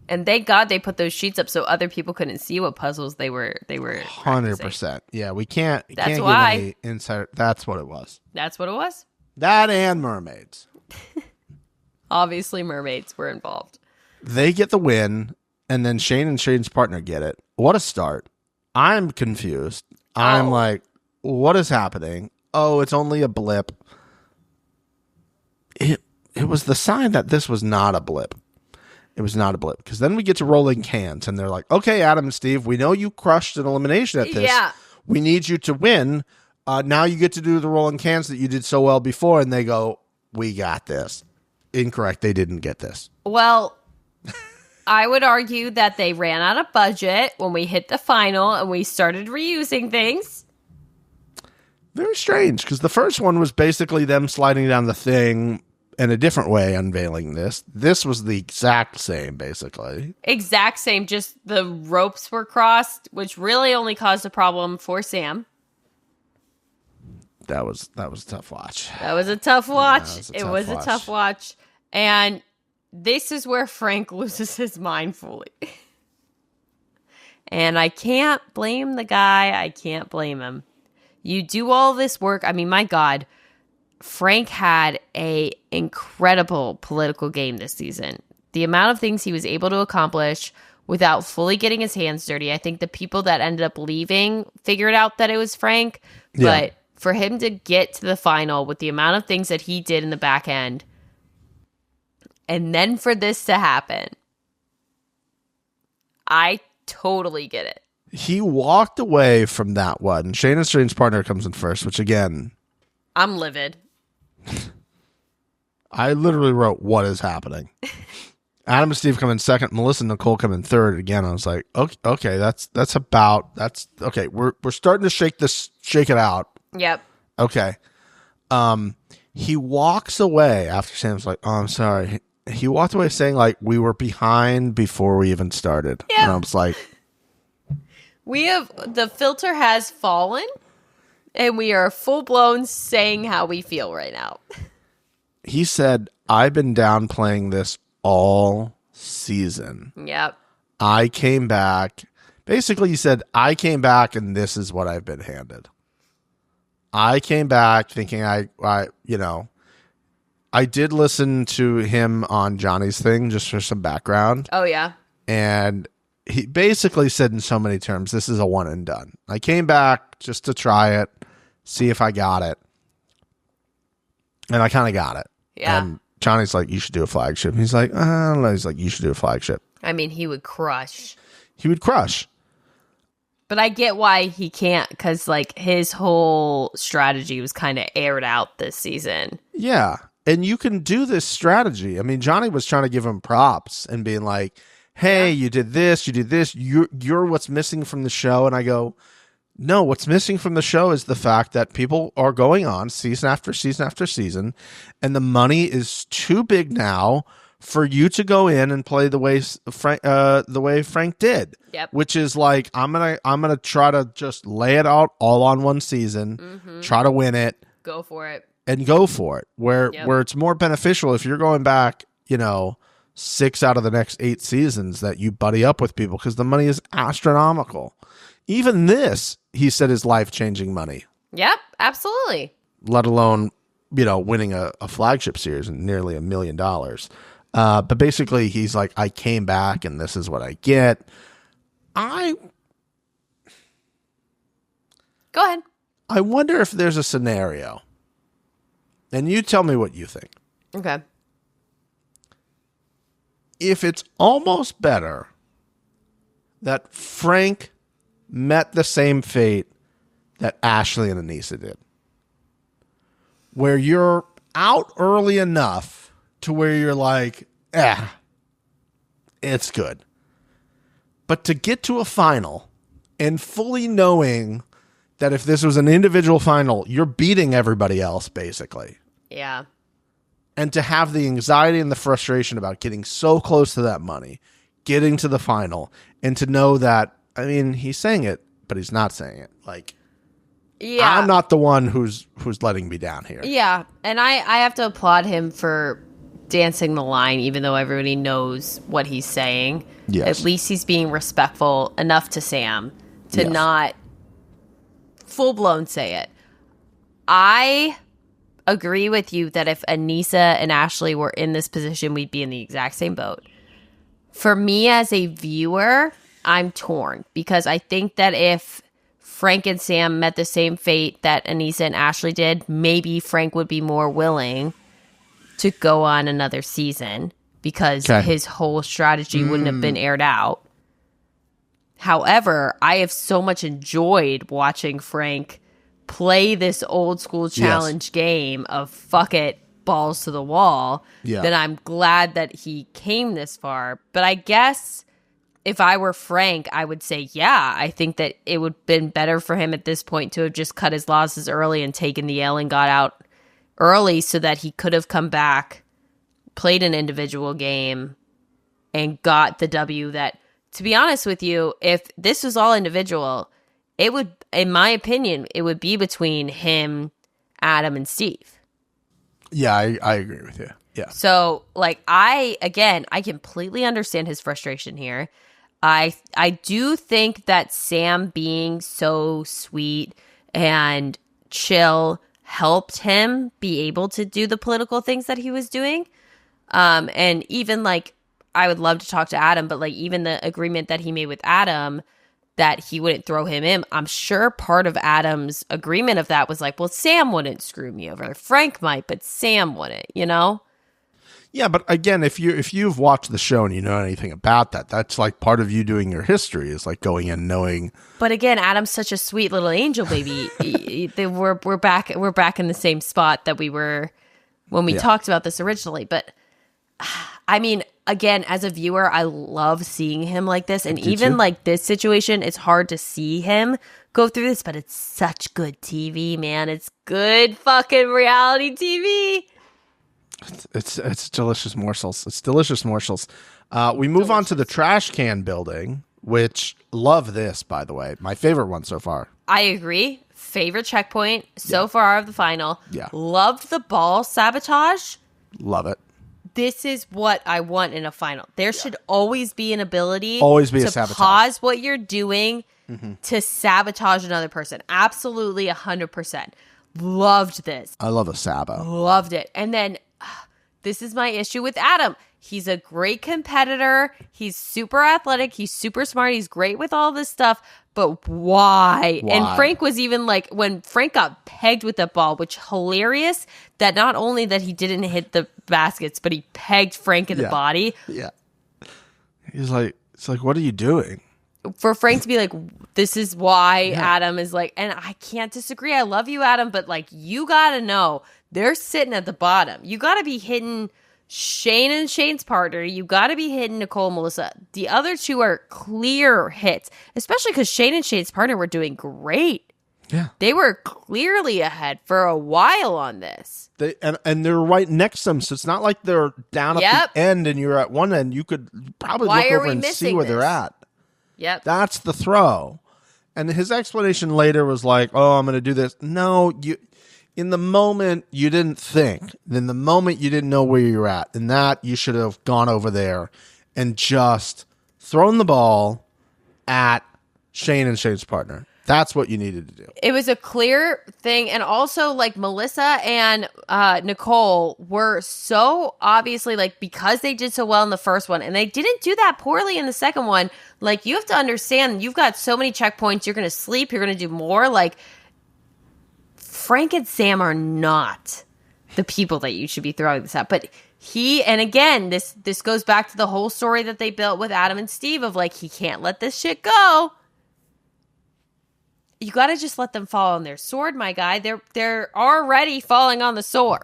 And thank God they put those sheets up so other people couldn't see what puzzles they were 100%. Yeah, we can't. That's can't why. Give any insider. That's what it was. That's what it was. That and mermaids. Obviously, mermaids were involved. They get the win, and then Shane and Shane's partner get it. What a start. I'm confused. I'm like, what is happening? Oh, it's only a blip. It was the sign that this was not a blip. It was not a blip. Because then we get to rolling cans, and they're like, okay, Adam and Steve, we know you crushed an elimination at this. Yeah. We need you to win. Now you get to do the rolling cans that you did so well before. And they go, we got this. Incorrect. They didn't get this. Well, I would argue that they ran out of budget when we hit the final and we started reusing things. Very strange, because the first one was basically them sliding down the thing in a different way, unveiling this. This was the exact same, basically. Exact same, just the ropes were crossed, which really only caused a problem for Sam. That was a tough watch. That was a tough watch. It was a tough watch. And this is where Frank loses his mind fully. And I can't blame the guy. I can't blame him. You do all this work. I mean, my God, Frank had a incredible political game this season. The amount of things he was able to accomplish without fully getting his hands dirty. I think the people that ended up leaving figured out that it was Frank. Yeah. But for him to get to the final with the amount of things that he did in the back end, and then for this to happen, I totally get it. He walked away from that one. Shane and Shane's partner comes in first, which again, I'm livid. I literally wrote, what is happening? Adam and Steve come in second. Melissa and Nicole come in third. Again, I was like, okay, that's okay. We're starting to shake it out. Yep. Okay. He walks away after Sam's like, oh, I'm sorry. He walked away saying like we were behind before we even started. Yep. And I was like, The filter has fallen, and we are full blown saying how we feel right now. He said, I've been downplaying this all season. Yep. I came back. Basically, he said, I came back and this is what I've been handed. I came back thinking I did listen to him on Johnny's thing just for some background. Oh, yeah. And he basically said in so many terms, this is a one and done. I came back just to try it, see if I got it. And I kind of got it. Yeah. And Johnny's like, you should do a flagship. He's like, I don't know. He's like, you should do a flagship. I mean, he would crush. He would crush. But I get why he can't, because like his whole strategy was kind of aired out this season. Yeah. And you can do this strategy. I mean, Johnny was trying to give him props and being like, hey, you did this, you did this. You're what's missing from the show. And I go, no, what's missing from the show is the fact that people are going on season after season after season, and the money is too big now for you to go in and play the way Frank did. Yep. Which is like, I'm gonna try to just lay it out all on one season, try to win it, go for it, Where it's more beneficial if you're going back, 6 out of the next 8 seasons that you buddy up with people, because the money is astronomical. Even this, he said, is life-changing money. Yep, absolutely. Let alone, winning a flagship series and nearly $1 million. But basically, he's like, I came back and this is what I get. Go ahead. I wonder if there's a scenario. And you tell me what you think. Okay. If it's almost better that Frank met the same fate that Ashley and Anissa did, where you're out early enough to where you're like, it's good. But to get to a final and fully knowing that if this was an individual final, you're beating everybody else, basically. Yeah. And to have the anxiety and the frustration about getting so close to that money, getting to the final, and to know that, I mean, he's saying it, but he's not saying it. Like, yeah, I'm not the one who's letting me down here. Yeah, and I have to applaud him for dancing the line, even though everybody knows what he's saying. Yes. At least he's being respectful enough to Sam to not full-blown say it. I agree with you that if Anissa and Ashley were in this position, we'd be in the exact same boat. For me as a viewer, I'm torn because I think that if Frank and Sam met the same fate that Anissa and Ashley did, maybe Frank would be more willing to go on another season because his whole strategy wouldn't have been aired out. However, I have so much enjoyed watching Frank play this old school challenge game of fuck it, balls to the wall, then I'm glad that he came this far. But I guess if I were Frank, I would say, I think that it would have been better for him at this point to have just cut his losses early and taken the L and got out early so that he could have come back, played an individual game, and got the W that, to be honest with you, if this was all individual, it would, in my opinion, it would be between him, Adam, and Steve. Yeah, I agree with you. Yeah. So, like, I completely understand his frustration here. I do think that Sam being so sweet and chill helped him be able to do the political things that he was doing. And even, like, I would love to talk to Adam, but, like, even the agreement that he made with Adam that he wouldn't throw him in, I'm sure part of Adam's agreement of that was like, well, Sam wouldn't screw me over. Frank might, but Sam wouldn't, Yeah, but again, if you've watched the show and you know anything about that, that's like part of you doing your history is like going in knowing. But again, Adam's such a sweet little angel baby. we're back in the same spot that we were when we talked about this originally. But I mean, again, as a viewer, I love seeing him like this. And even like this situation, it's hard to see him go through this, but it's such good TV, man. It's good fucking reality TV. It's delicious morsels. It's delicious morsels. We move on to the trash can building, which love this, by the way. My favorite one so far. I agree. Favorite checkpoint so far of the final. Yeah. Loved the ball sabotage. Love it. This is what I want in a final. There should always be an ability Always be a to sabotage. pause what you're doing to sabotage another person. Absolutely 100%. Loved this. I love a Sabo. Loved it. And then this is my issue with Adam. He's a great competitor. He's super athletic. He's super smart. He's great with all this stuff. But why? And Frank was even like, when Frank got pegged with that ball, which hilarious that not only that he didn't hit the baskets, but he pegged Frank in the body. Yeah. He's like, it's like, what are you doing? For Frank to be like, this is why Adam is like, and I can't disagree. I love you, Adam, but like, you got to know they're sitting at the bottom. You got to be hitting Shane and Shane's partner. You got to be hitting Nicole and Melissa. The other two are clear hits, especially because Shane and Shane's partner were doing great. Yeah. They were clearly ahead for a while on this. And they're right next to them, so it's not like they're down at the end and you're at one end. You could probably look over and see where they're at. Yep. That's the throw. And his explanation later was like, oh, I'm going to do this. No, in the moment, you didn't think. In the moment, you didn't know where you're at. And that, you should have gone over there and just thrown the ball at Shane and Shane's partner. That's what you needed to do. It was a clear thing. And also, like, Melissa and Nicole were so obviously, like, because they did so well in the first one, and they didn't do that poorly in the second one, like, you have to understand, you've got so many checkpoints, you're going to sleep, you're going to do more. Like, Frank and Sam are not the people that you should be throwing this at. But and again, this goes back to the whole story that they built with Adam and Steve of, like, he can't let this shit go. You got to just let them fall on their sword, my guy. They're already falling on the sword.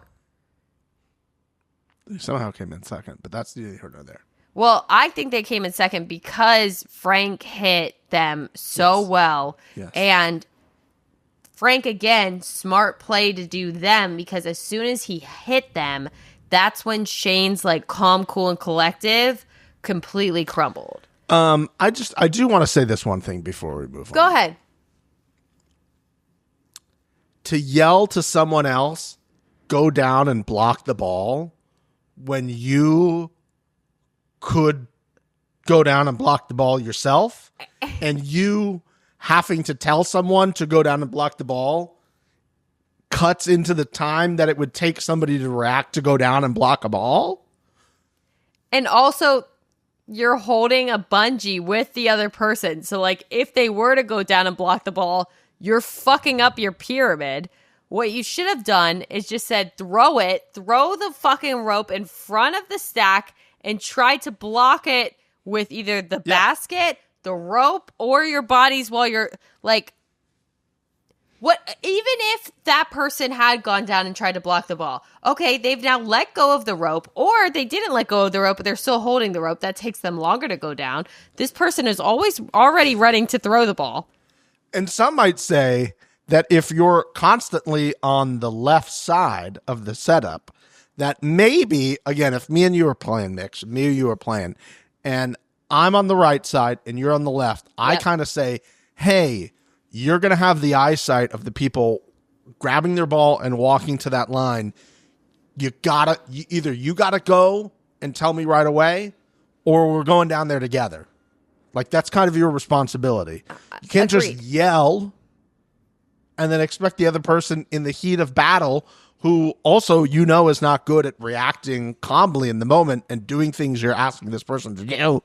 They somehow came in second, but that's neither here nor there. Well, I think they came in second because Frank hit them so well. Yes. And Frank, again, smart play to do them, because as soon as he hit them, that's when Shane's like calm, cool, and collective completely crumbled. I do want to say this one thing before we move on. Go ahead. To yell to someone else, go down and block the ball, when you could go down and block the ball yourself, and you having to tell someone to go down and block the ball cuts into the time that it would take somebody to react to go down and block a ball. And also, you're holding a bungee with the other person. So, like, if they were to go down and block the ball, you're fucking up your pyramid. What you should have done is just said, throw the fucking rope in front of the stack and try to block it with either the basket, the rope, or your bodies while you're like, what? Even if that person had gone down and tried to block the ball, okay, they've now let go of the rope, or they didn't let go of the rope, but they're still holding the rope. That takes them longer to go down. This person is always already running to throw the ball. And some might say that if you're constantly on the left side of the setup, that maybe, again, if me and you are playing, Mix, me or you are playing, and I'm on the right side and you're on the left, I kind of say, hey, you're going to have the eyesight of the people grabbing their ball and walking to that line. Either you gotta go and tell me right away, or we're going down there together. Like, that's kind of your responsibility. You can't just yell and then expect the other person in the heat of battle, who also is not good at reacting calmly in the moment and doing things you're asking this person to do.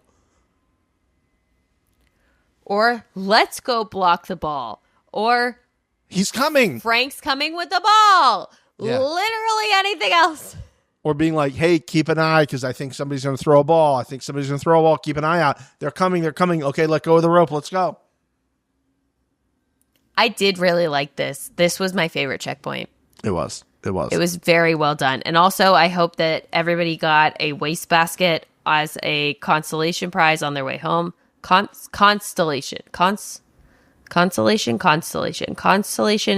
Or let's go block the ball. Or he's coming. Frank's coming with the ball. Yeah. Literally anything else. Or being like, hey, keep an eye because I think somebody's going to throw a ball. Keep an eye out. They're coming. Okay, let go of the rope. Let's go. I did really like this. This was my favorite checkpoint. It was. It was very well done. And also, I hope that everybody got a wastebasket as a consolation prize on their way home. Constellation. Constellation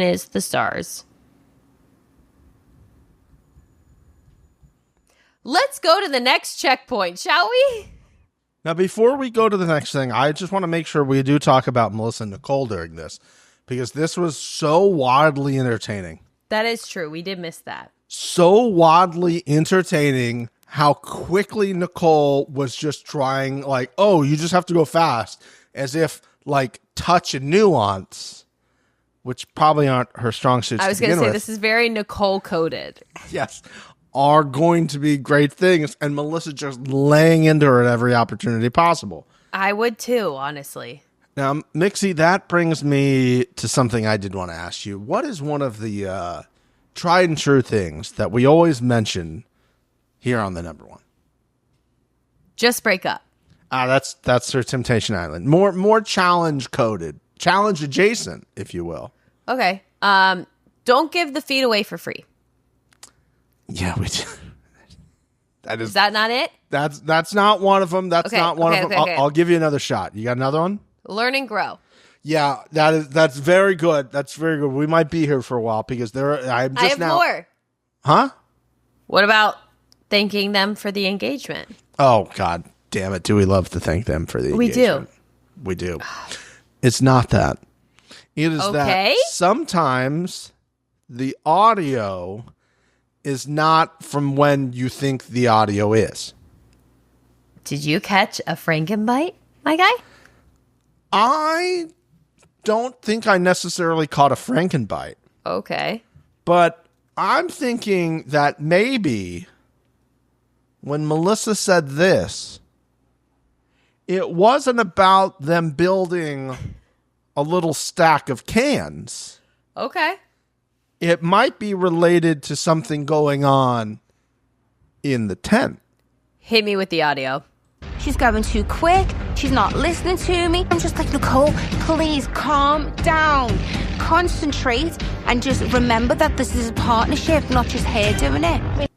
is the stars. Let's go to the next checkpoint, shall we? Now, before we go to the next thing, I just want to make sure we do talk about Melissa and Nicole during this, because this was so wildly entertaining. That is true. We did miss that. So wildly entertaining how quickly Nicole was just trying, like, oh, you just have to go fast, as if, like, touch and nuance, which probably aren't her strong suits. I was going to say, this is very Nicole coded. Yes. Are going to be great things, and Melissa just laying into her at every opportunity possible. I would too, honestly. Now, Mixie, that brings me to something I did want to ask you. What is one of the tried and true things that we always mention here on the number one? Just break up. That's her Temptation Island. More challenge coded, challenge adjacent, if you will. Okay. Don't give the feed away for free. Yeah, we do. Is that not it? That's not one of them. That's not one of them. Okay. I'll give you another shot. You got another one? Learn and grow. Yeah, that's very good. That's very good. We might be here for a while because I have more. Huh? What about thanking them for the engagement? Oh, God damn it. Do we love to thank them for the engagement? We do. It's not that. It is that sometimes the audio is not from when you think the audio is. Did you catch a Frankenbite, my guy? I don't think I necessarily caught a Frankenbite. Okay. But I'm thinking that maybe when Melissa said this, it wasn't about them building a little stack of cans. Okay. It might be related to something going on in the tent. Hit me with the audio. She's going too quick. She's not listening to me. I'm just like, Nicole, please calm down. Concentrate and just remember that this is a partnership, not just her doing it.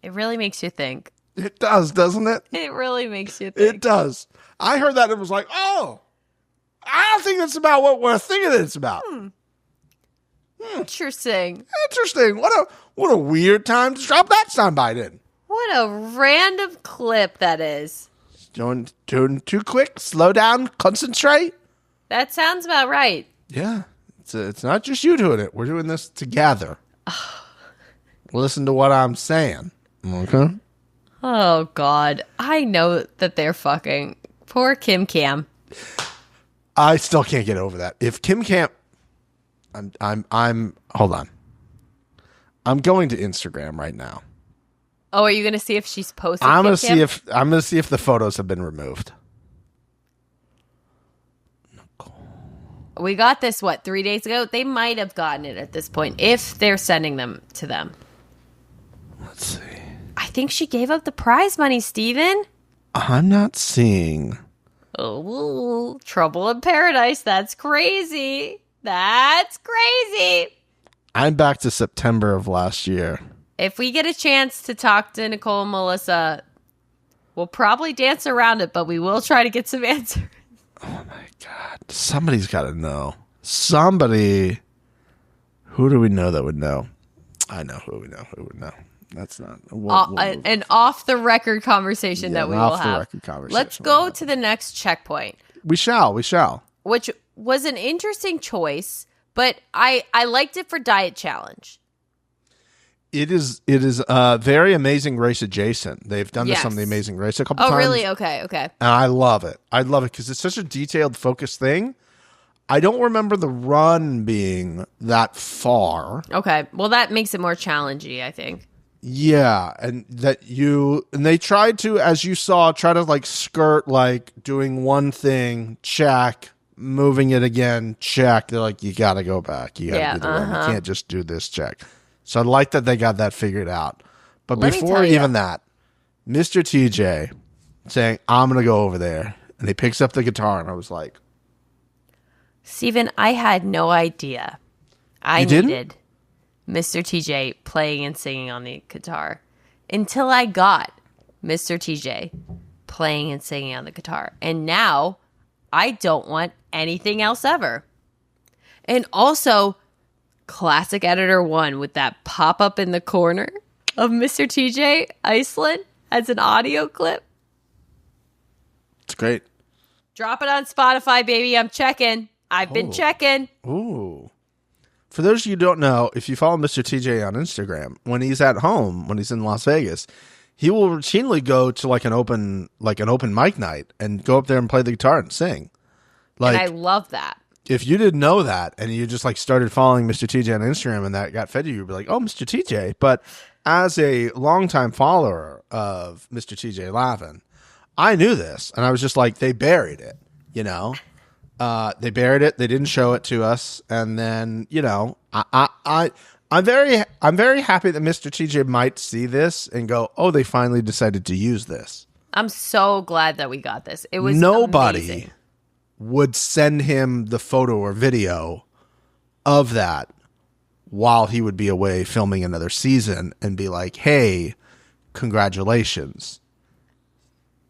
It really makes you think. It does, doesn't it? It really makes you think. It does. I heard that and was like, oh, I don't think that's about what we're thinking it's about. Interesting. Interesting. What a weird time to drop that soundbite in. What a random clip that is. Doing too quick. Slow down. Concentrate. That sounds about right. Yeah. It's not just you doing it. We're doing this together. Listen to what I'm saying. Okay. Oh, God. I know that they're fucking. Poor Kim Cam. I still can't get over that. If Kim Cam... I'm hold on. I'm going to Instagram right now. Oh, are you going to see if she's posted? I'm going to see if the photos have been removed. We got this, 3 days ago? They might have gotten it at this point, if they're sending them to them. Let's see. I think she gave up the prize money, Steven. I'm not seeing. Oh, trouble in paradise. That's crazy. That's crazy. I'm back to September of last year. If we get a chance to talk to Nicole and Melissa, we'll probably dance around it, but we will try to get some answers. Oh, my God. Somebody's got to know. Somebody. Who do we know that would know? I know who we know who would know. That's not an off-the-record conversation that we will have. Let's go to the next checkpoint. We shall. Which was an interesting choice, but I liked it for Diet Challenge. It is very Amazing Race adjacent. They've done this on the Amazing Race a couple times. Oh, really? Okay. And I love it. I love it because it's such a detailed, focused thing. I don't remember the run being that far. Okay. Well, that makes it more challenging, I think. Yeah, and they tried to, as you saw, try to like skirt like doing one thing, check, moving it again, check. They're like, you got to go back. You got to do the run. You can't just do this check. So I like that they got that figured out. But before even that, Mr. TJ saying, I'm going to go over there. And he picks up the guitar, and I was like, Steven, I had no idea. I needed Mr. TJ playing and singing on the guitar until I got Mr. TJ playing and singing on the guitar. And now I don't want anything else ever. And also, classic editor one with that pop up in the corner of Mr. TJ Iceland as an audio clip. It's great. Drop it on Spotify, baby. I'm checking. I've been checking. Ooh. For those of you who don't know, if you follow Mr. TJ on Instagram, when he's at home, when he's in Las Vegas, he will routinely go to like an open mic night and go up there and play the guitar and sing. Like, And I love that. if you didn't know that and you just like started following Mr. TJ on Instagram and that got fed to you, you'd be like, oh, Mr. TJ. But as a longtime follower of Mr. TJ Lavin, I knew this, and I was just like, they buried it, you know? They buried it. They didn't show it to us. And then, you know, I'm very happy that Mr. TJ might see this and go, oh, they finally decided to use this. I'm so glad that we got this. It was Nobody amazing. would send him the photo or video of that while he would be away filming another season and be like, hey, congratulations.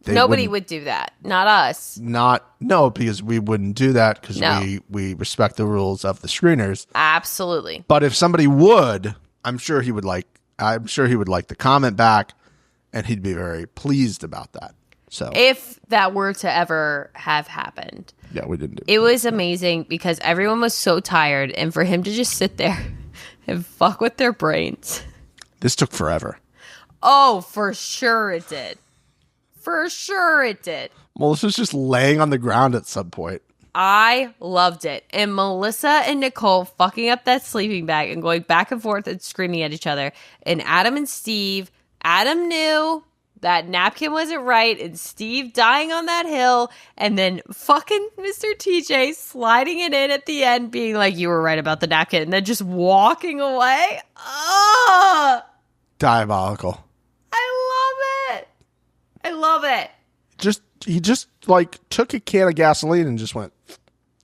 Nobody would do that. Not us. No, because we wouldn't do that because No. we respect the rules of the screeners. Absolutely. But if somebody would, I'm sure he would like the comment back, and he'd be very pleased about that. So If that were to ever have happened. yeah, we didn't do It was amazing because everyone was so tired, and for him to just sit there and fuck with their brains. This took forever. Oh, for sure it did. For sure it did. Melissa's just laying on the ground at some point. I loved it. And Melissa and Nicole fucking up that sleeping bag and going back and forth and screaming at each other. And Adam and Steve, Adam knew that Napkin wasn't right, and Steve dying on that hill, and then fucking Mr. TJ sliding it in at the end, being like, you were right about the napkin, and then just walking away. Oh, Diabolical. I love it. I love it. He just like took a can of gasoline and just went.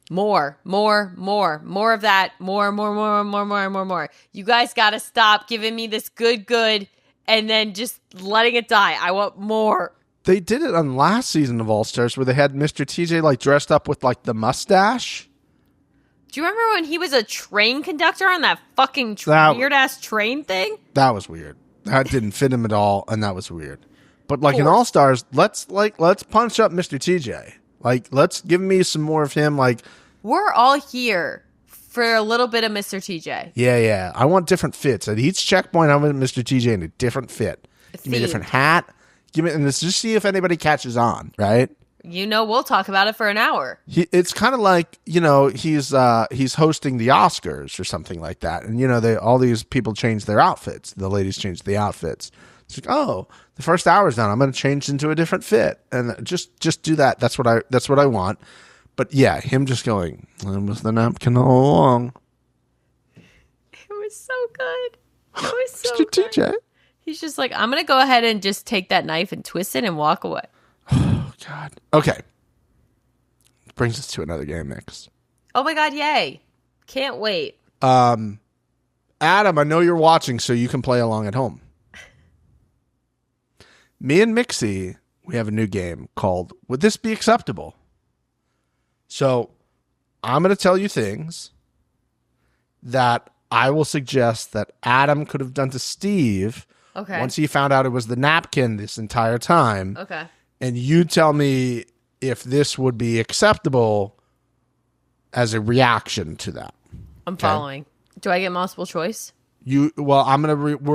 More of that. More. You guys got to stop giving me this good, and then just letting it die. I want more. They did it on last season of All Stars where they had Mr. TJ like dressed up with like the mustache. Do you remember when he was a train conductor on that fucking weird ass train thing? That was weird. That didn't fit him at all, and that was weird. But like in All Stars, let's punch up Mr. TJ. Like, let's give me some more of him. Like, We're all here for a little bit of Mr. TJ. yeah. I want different fits. At each checkpoint, I want Mr. TJ in a different fit. Give me a different hat. And let's just see if anybody catches on, right? You know, we'll talk about it for an hour. It's kind of like, you know, he's hosting the Oscars or something like that. And, you know, all these people change their outfits. The ladies change the outfits. It's like, oh, the first hour's done. I'm going to change into a different fit. And just do that. That's what I want. But yeah, him just going, it was the napkin all along. It was so good. It was so Mr. good. TJ. He's just like, I'm going to go ahead and just take that knife and twist it and walk away. Oh, God. Okay. Brings us to another game mix. Oh my God, yay. Can't wait. Adam, I know you're watching, so you can play along at home. Me and Mixie, we have a new game called Would This Be Acceptable? So I'm going to tell you things that I will suggest that Adam could have done to Steve once he found out it was the napkin this entire time. Okay. And you tell me if this would be acceptable as a reaction to that. I'm following. Do I get multiple choice? We're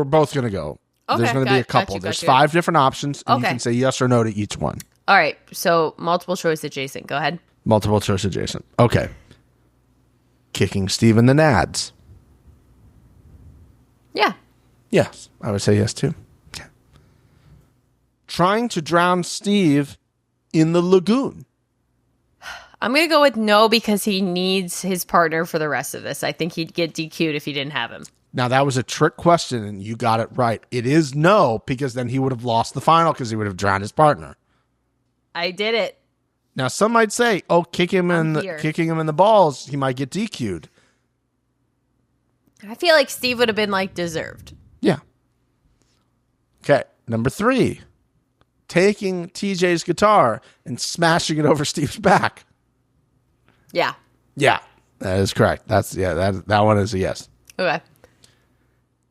both going to go. Okay, There's going to be a couple. There's 5 different options, and you can say yes or no to each one. All right. So multiple choice adjacent. Go ahead. Multiple choice adjacent. Okay. Kicking Steve in the nads. Yeah. Yes, I would say yes too. Okay. Trying to drown Steve in the lagoon. I'm going to go with no because he needs his partner for the rest of this. I think he'd get DQ'd if he didn't have him. Now, that was a trick question, and you got it right. It is no, because then he would have lost the final because he would have drowned his partner. I did it. Now, some might say, oh, kicking him in the balls, he might get DQ'd. I feel like Steve would have been like deserved. Yeah. Okay, number 3. Taking TJ's guitar and smashing it over Steve's back. Yeah. Yeah, that is correct. That one is a yes. Okay.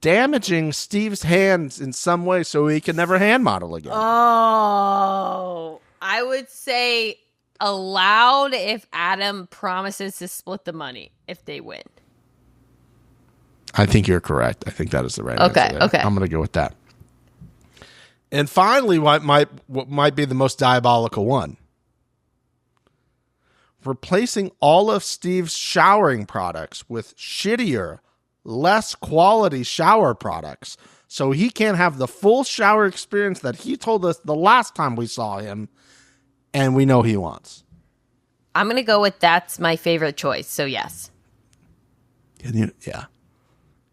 Damaging Steve's hands in some way so he can never hand model again. Oh, I would say allowed if Adam promises to split the money if they win. I think you're correct. I think that is the right answer there. Okay. I'm going to go with that. And finally, what might be the most diabolical one. Replacing all of Steve's showering products with shittier, less quality shower products so he can't have the full shower experience that he told us the last time we saw him and we know he wants. I'm going to go with that's my favorite choice. So yes. Yeah.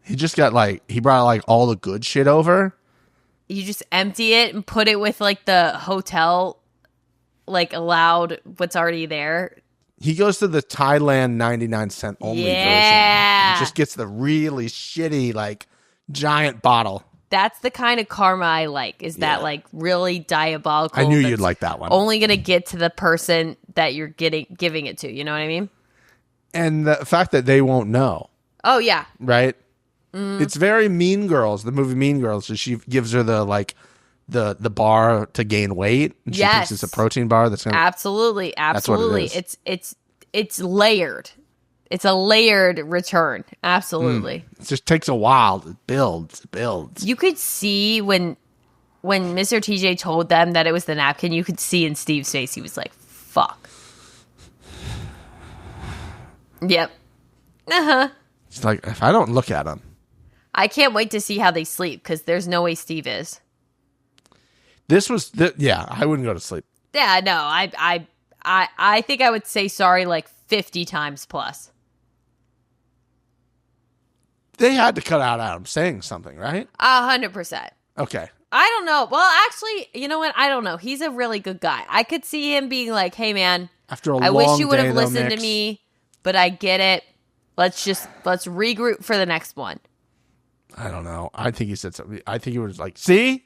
He just got he brought all the good shit over. You just empty it and put it with the hotel, allowed what's already there. He goes to the Thailand 99-cent only version. He just gets the really shitty, giant bottle. That's the kind of karma I like, is that, really diabolical. I knew you'd like that one. Only going to get to the person that you're giving it to. You know what I mean? And the fact that they won't know. Oh, yeah. Right? It's very Mean Girls, the movie Mean Girls. So she gives her the bar to gain weight. And she thinks it's a protein bar. That's gonna, absolutely. That's what it is. It's layered. It's a layered return. Absolutely. It just takes a while. It builds. You could see when Mr. TJ told them that it was the napkin, you could see in Steve's face, he was like, fuck. Yep. Uh-huh. It's if I don't look at him. I can't wait to see how they sleep, because there's no way Steve is. This was, I wouldn't go to sleep. Yeah, no, I think I would say sorry 50 times plus. They had to cut out Adam saying something, right? 100%. Okay. I don't know. Well, actually, you know what? I don't know. He's a really good guy. I could see him being like, hey, man, After a I long wish you would day, have though, listened to Mix. me, but I get it. Let's regroup for the next one. I don't know. I think he said something. I think he was see,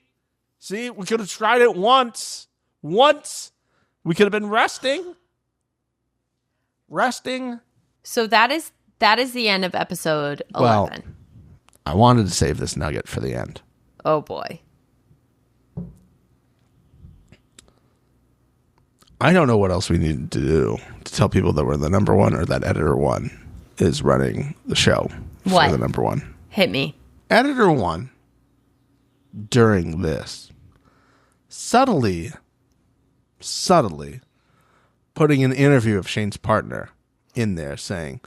we could have tried it once. We could have been resting. So that is the end of episode 11. Well, I wanted to save this nugget for the end. Oh, boy. I don't know what else we need to do to tell people that we're the number one or that editor one is running the show What? for the number one. Hit me. Editor one, during this, subtly putting an interview of Shane's partner in there saying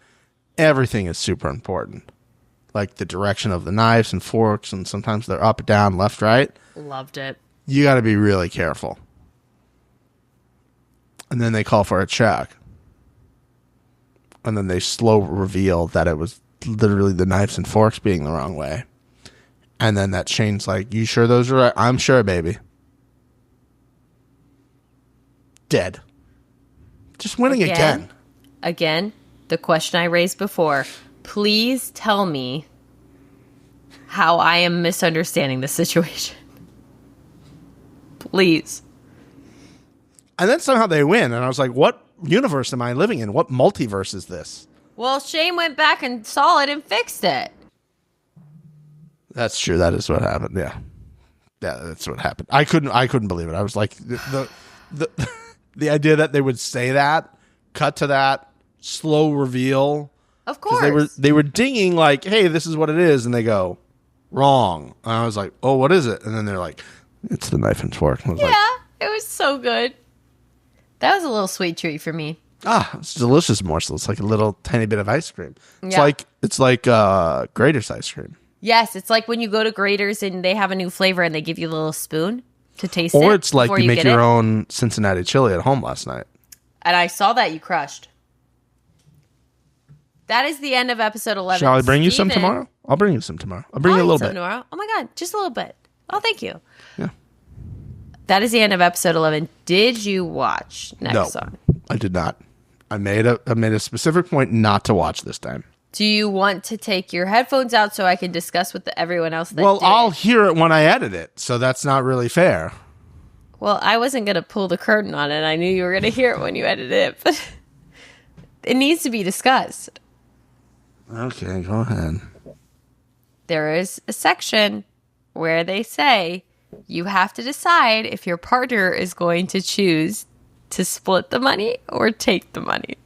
everything is super important. Like the direction of the knives and forks, and sometimes they're up, down, left, right. Loved it. You got to be really careful. And then they call for a check. And then they slow reveal that it was literally the knives and forks being the wrong way. And then that Shane's like, you sure those are right? I'm sure, baby. Dead. Just winning again. Again, the question I raised before. Please tell me how I am misunderstanding the situation. Please. And then somehow they win. And I was like, what universe am I living in? What multiverse is this? Well, Shane went back and saw it and fixed it. That's true. That is what happened. Yeah. Yeah, that's what happened. I couldn't believe it. I was like, the idea that they would say that, cut to that, slow reveal. Of course. They were dinging like, hey, this is what it is. And they go, wrong. And I was like, oh, what is it? And then they're like, it's the knife and fork. And I was like, it was so good. That was a little sweet treat for me. It's a delicious morsel. It's like a little tiny bit of ice cream. Yeah. It's like Grater's ice cream. Yes, it's like when you go to Grater's and they have a new flavor and they give you a little spoon to taste it. Or it's like you make get your it. own Cincinnati chili at home last night. And I saw that you crushed. That is the end of episode 11. Shall I bring you some tomorrow? I'll bring you some tomorrow. I'll bring you a little bit. Tomorrow. Oh my God, just a little bit. Oh, thank you. Yeah. That is the end of episode 11. Did you watch next song? I did not. I made a specific point not to watch this time. Do you want to take your headphones out so I can discuss with everyone else that did? I'll hear it when I edit it, so that's not really fair. Well, I wasn't going to pull the curtain on it. I knew you were going to hear it when you edited it, but it needs to be discussed. Okay, go ahead. there is a section where they say you have to decide if your partner is going to choose to split the money or take the money.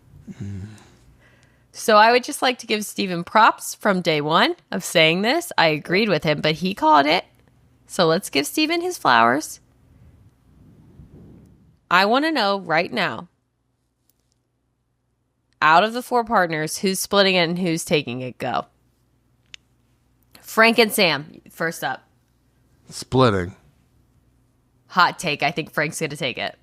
So I would just like to give Steven props from day one of saying this. I agreed with him, but he called it. So let's give Steven his flowers. I want to know right now, out of the 4 partners, who's splitting it and who's taking it? Go. Frank and Sam, first up. Splitting. Hot take. I think Frank's going to take it.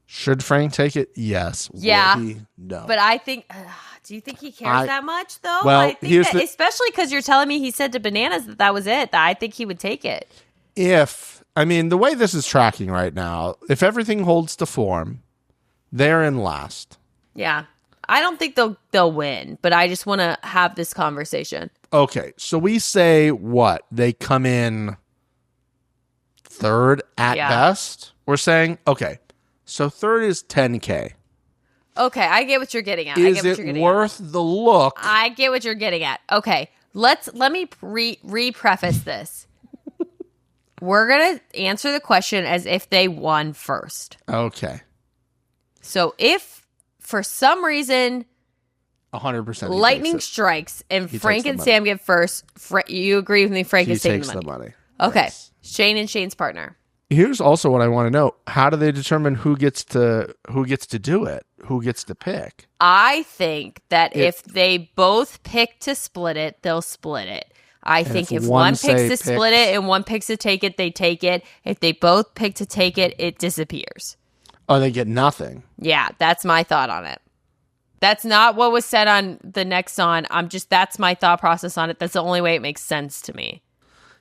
Should Frank take it? Yes. Yeah. Will he? No. But I think, do you think he cares that much, though? Well, I think here's that, especially because you're telling me he said to Bananas that was it, that I think he would take it. The way this is tracking right now, if everything holds to form, they're in last. Yeah. I don't think they'll win, but I just want to have this conversation. Okay, so we say what? They come in third at best? We're saying, okay, so third is $10K. Okay, I get what you're getting at. Is it worth the look? I get what you're getting at. Okay, let me re-preface this. We're going to answer the question as if they won first. Okay. So if, for some reason, 100% lightning strikes and Frank and Sam get first, you agree with me, Frank is taking the money. Okay. Yes. Shane and Shane's partner. Here's also what I want to know. How do they determine who gets to do it? Who gets to pick? I think that if they both pick to split it, they'll split it. I think if one picks to split it and one picks to take it, they take it. If they both pick to take it, it disappears. Oh, they get nothing. Yeah, that's my thought on it. That's not what was said on the next song. That's my thought process on it. That's the only way it makes sense to me.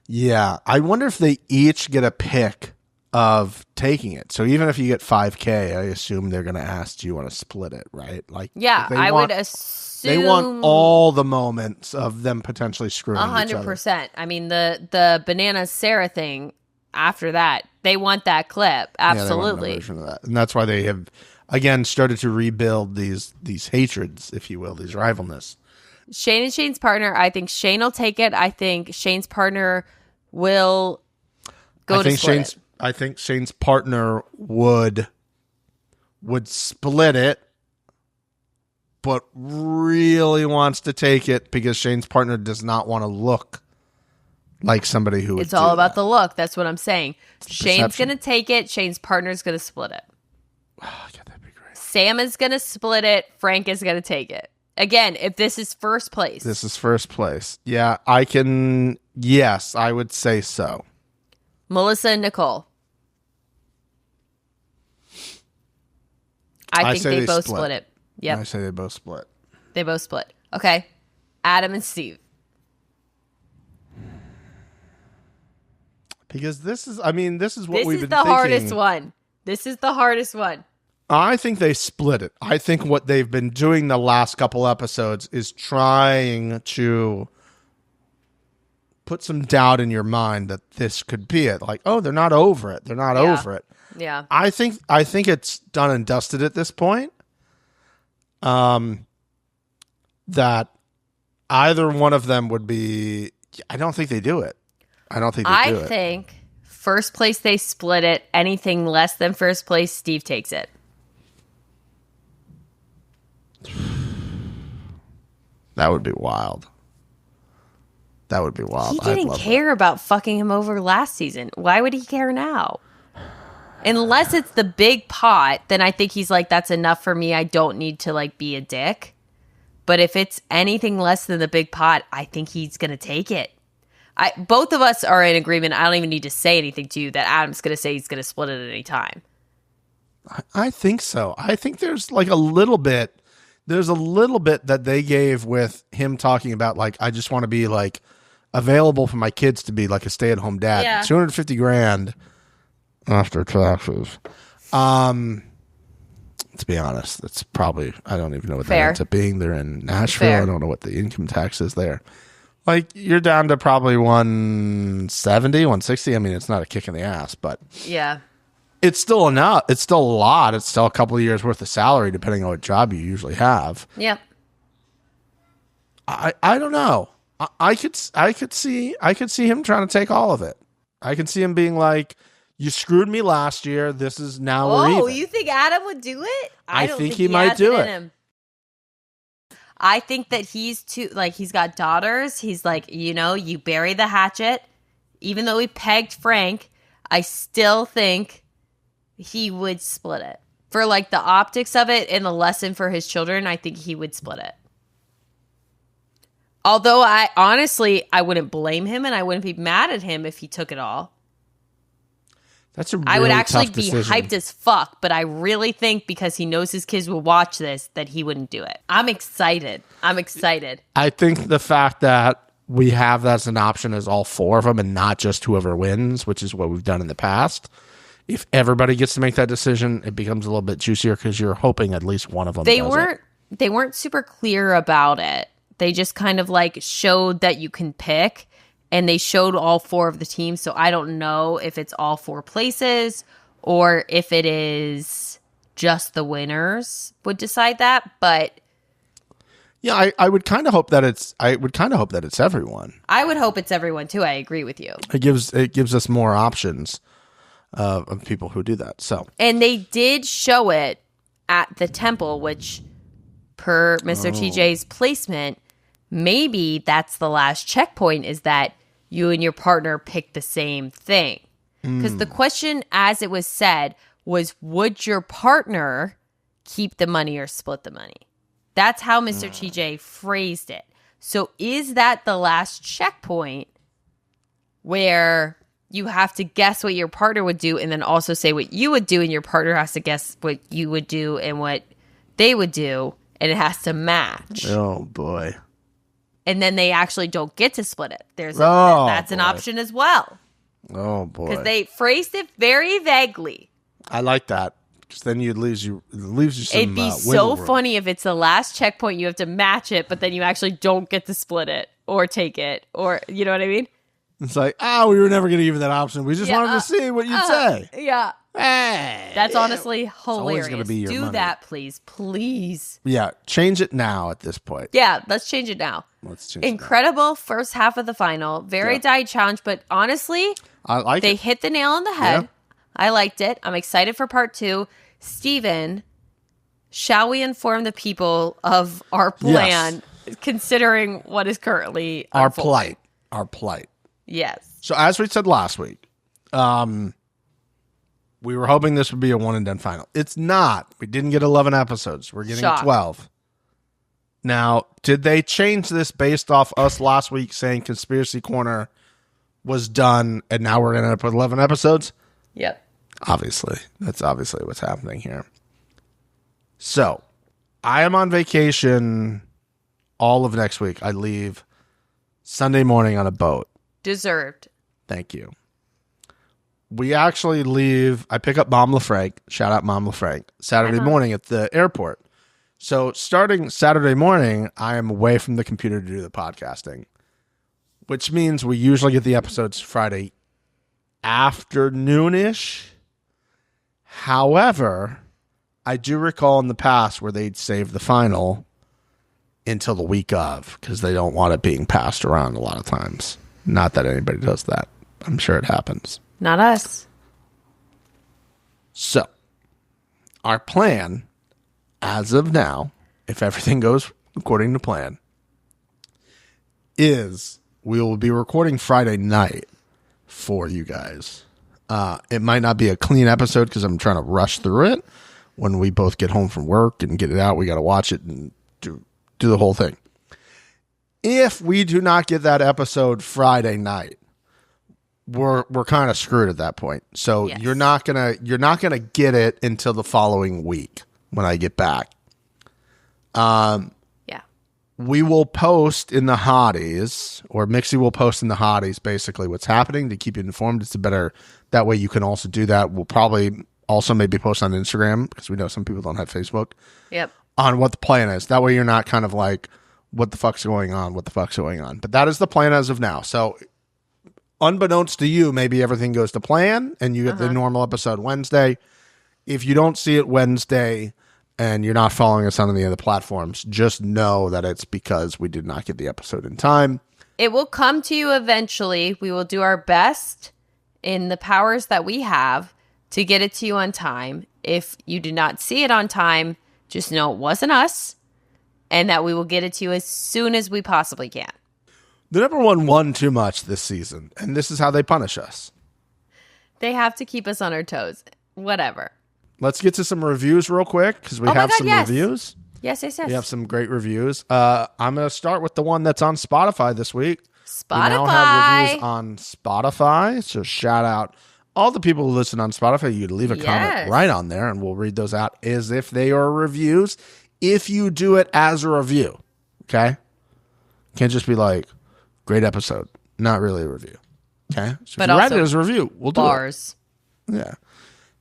Yeah. I wonder if they each get a pick of taking it. So even if you get $5K, I assume they're going to ask, do you want to split it, right? Like, yeah, I would assume. They want all the moments of them potentially screwing 100%. I mean, the Banana Sarah thing after that, they want that clip. Absolutely. Yeah, version of that. And that's why they have, again, started to rebuild these hatreds, if you will, these rivalness. Shane and Shane's partner, I think Shane will take it. I think Shane's partner will go to split it. I think Shane's partner would split it, but really wants to take it because Shane's partner does not want to look like somebody who would It's all about that. the look. That's what I'm saying. Shane's perception. going to take it. Shane's partner's going to split it. Oh, yeah, that'd be great. Sam is going to split it. Frank is going to take it. Again, if this is first place. This is first place. Yeah, I can. Yes, I would say so. Melissa and Nicole. I think they both split it. Yep. I say they both split. They both split. Okay. Adam and Steve. Because this is what we've been thinking. This is the hardest one. This is the hardest one. I think they split it. I think what they've been doing the last couple episodes is trying to put some doubt in your mind that this could be it. Like, oh, they're not over it. They're not over it. Yeah. I think it's done and dusted at this point. That either one of them would be. I don't think they do it. I think first place they split it. Anything less than first place, Steve takes it. That would be wild. That would be wild. He didn't care about fucking him over last season. Why would he care now? Unless it's the big pot, then I think he's like, that's enough for me. I don't need to like be a dick. But if it's anything less than the big pot, I think he's going to take it. Both of us are in agreement. I don't even need to say anything to you that Adam's going to say he's going to split it at any time. I think so. I think there's like a little bit that they gave with him talking about like, I just want to be like available for my kids to be like a stay-at-home dad. Yeah. $250,000 after taxes. To be honest, that's probably, I don't even know what that ends up being. They're in Nashville. I don't know what the income tax is there. Like, you're down to probably 170, 160. I mean, it's not a kick in the ass, but yeah, it's still enough. It's still a lot. It's still a couple of years worth of salary, depending on what job you usually have. Yep. I don't know. I could see him trying to take all of it. I could see him being like, "You screwed me last year. This is now we're even." Oh, you think Adam would do it? I don't think he might do it. him. I think that he's too, like, he's got daughters. He's like, you bury the hatchet. Even though he pegged Frank, I still think he would split it. For, like, the optics of it and the lesson for his children, I think he would split it. Although I wouldn't blame him and I wouldn't be mad at him if he took it all. That's a really I would actually tough be decision. hyped as fuck, but I really think because he knows his kids will watch this that he wouldn't do it. I'm excited. I think the fact that we have that as an option as all four of them and not just whoever wins, which is what we've done in the past. If everybody gets to make that decision, it becomes a little bit juicier because you're hoping at least one of them They does it. weren't super clear about it. They just kind of like showed that you can pick. And they showed all four of the teams, so I don't know if it's all four places or if it is just the winners would decide that. But yeah, I would kind of hope that it's everyone. I would hope it's everyone too. I agree with you. It gives us more options of people who do that. So, and they did show it at the temple, which per Mr. TJ's placement, maybe that's the last checkpoint, is that you and your partner pick the same thing. Because the question, as it was said, was, would your partner keep the money or split the money? That's how Mr. TJ phrased it. So is that the last checkpoint where you have to guess what your partner would do and then also say what you would do, and your partner has to guess what you would do and what they would do, and it has to match? Oh, boy. And then they actually don't get to split it. That's an option as well. Oh, boy. Because they phrased it very vaguely. I like that. Because then it leaves you some It'd be so funny if it's the last checkpoint, you have to match it, but then you actually don't get to split it or take it, or, you know what I mean? It's like, we were never going to give you that option. We just wanted to see what you'd say. Yeah. Hey, That's honestly hilarious. gonna be your Do money. that, please. Please. Yeah, change it now at this point. Yeah, let's change it now. Incredible first half of the final. Very diet challenge, but honestly, I like they it. hit the nail on the head. Yeah. I liked it. I'm excited for part 2. Steven, shall we inform the people of our plan, considering what is currently our unfolding? plight? Yes. So as we said last week, we were hoping this would be a one and done final. It's not. We didn't get 11 episodes. We're getting 12. Now, did they change this based off us last week saying Conspiracy Corner was done and now we're going to end up with 11 episodes? Yep. Obviously. That's obviously what's happening here. So, I am on vacation all of next week. I leave Sunday morning on a boat. Deserved. Thank you. We actually leave. I pick up Mom LaFrank. Shout out Mom LaFrank. Saturday morning at the airport. So starting Saturday morning, I am away from the computer to do the podcasting, which means we usually get the episodes Friday afternoonish. However, I do recall in the past where they'd save the final until the week of because they don't want it being passed around a lot of times. Not that anybody does that. I'm sure it happens. Not us. So, our plan, as of now, if everything goes according to plan, is we will be recording Friday night for you guys. It might not be a clean episode because I'm trying to rush through it. When we both get home from work and get it out, we got to watch it and do the whole thing. If we do not get that episode Friday night, we're kind of screwed at that point. So you're not gonna get it until the following week when I get back. We will post in the Hotties, or Mixie will post in the Hotties, basically what's happening to keep you informed. It's a better, that way you can also do that. We'll probably also maybe post on Instagram because we know some people don't have Facebook. Yep. On what the plan is. That way you're not kind of like, what the fuck's going on? What the fuck's going on? But that is the plan as of now. So unbeknownst to you, maybe everything goes to plan and you get the normal episode Wednesday. If you don't see it Wednesday and you're not following us on any of the platforms, just know that it's because we did not get the episode in time. It will come to you eventually. We will do our best in the powers that we have to get it to you on time. If you do not see it on time, just know it wasn't us and that we will get it to you as soon as we possibly can. The number one won too much this season, and this is how they punish us. They have to keep us on our toes. Whatever. Let's get to some reviews real quick because we have some reviews. Yes. We have some great reviews. I'm going to start with the one that's on Spotify this week. Spotify. We now have reviews on Spotify, so shout out all the people who listen on Spotify. You can leave a comment right on there, and we'll read those out as if they are reviews. If you do it as a review, okay? Can't just be like, great episode. Not really a review, okay? So if you write it as a review, we'll do it. Yeah.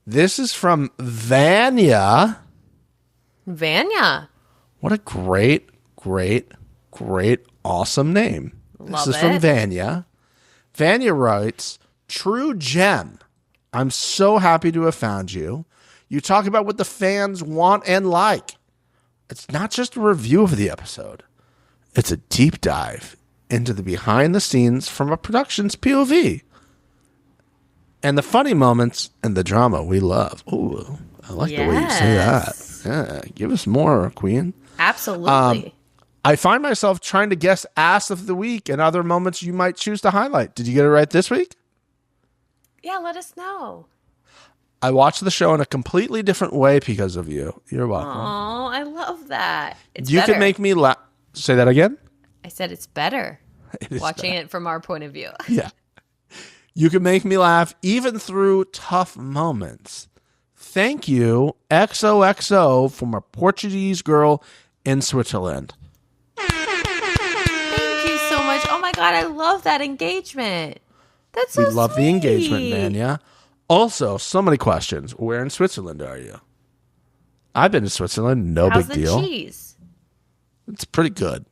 This is from Vanya. Vanya. What a great, awesome name. This is from Vanya. Vanya writes, "True gem. I'm so happy to have found you. You talk about what the fans want and like. It's not just a review of the episode. It's a deep dive into the behind the scenes from a production's POV. And the funny moments and the drama we love." Ooh, I like the way you say that. Yeah, give us more, Queen. Absolutely. I find myself trying to guess ass of the week and other moments you might choose to highlight. Did you get it right this week? Yeah, let us know. I watched the show in a completely different way because of you. You're welcome. Oh, I love that. It's you better. can make me laugh. Say that again? I said it's better. It is watching better. it from our point of view. Yeah. You can make me laugh even through tough moments. Thank you, XOXO, from a Portuguese girl in Switzerland. Thank you so much. Oh my God, I love that engagement. That's so We love sweet. the engagement, Vanya. Also, so many questions. Where in Switzerland are you? I've been to Switzerland. No How's big deal. The cheese? It's pretty good.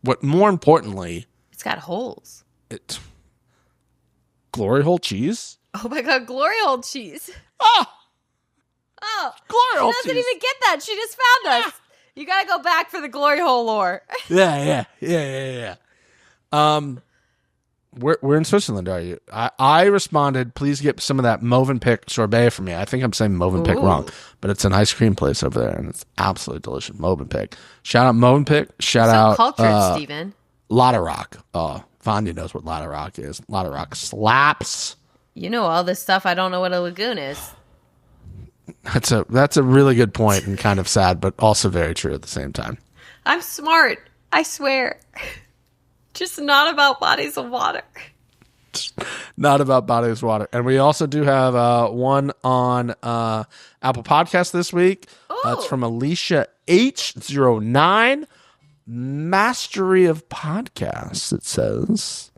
What more importantly, it's got holes. It's glory hole cheese. Oh my God, glory hole cheese. Oh, glory hole cheese. She doesn't even get that. She just found us. You got to go back for the glory hole lore. Yeah. Where in Switzerland are you? I responded, please get some of that Movenpick sorbet for me. I think I'm saying Movenpick wrong, but it's an ice cream place over there, and it's absolutely delicious. Movenpick. Shout out Movenpick. Shout out cultured, Steven. Lotta Rock. Oh, Vanya knows what Lotta Rock is. Lotta Rock slaps. You know all this stuff. I don't know what a lagoon is. That's a really good point and kind of sad, but also very true at the same time. I'm smart. I swear. Just not about bodies of water. Not about bodies of water. And we also do have one on Apple Podcasts this week. That's from Alicia H09. Mastery of Podcasts, it says.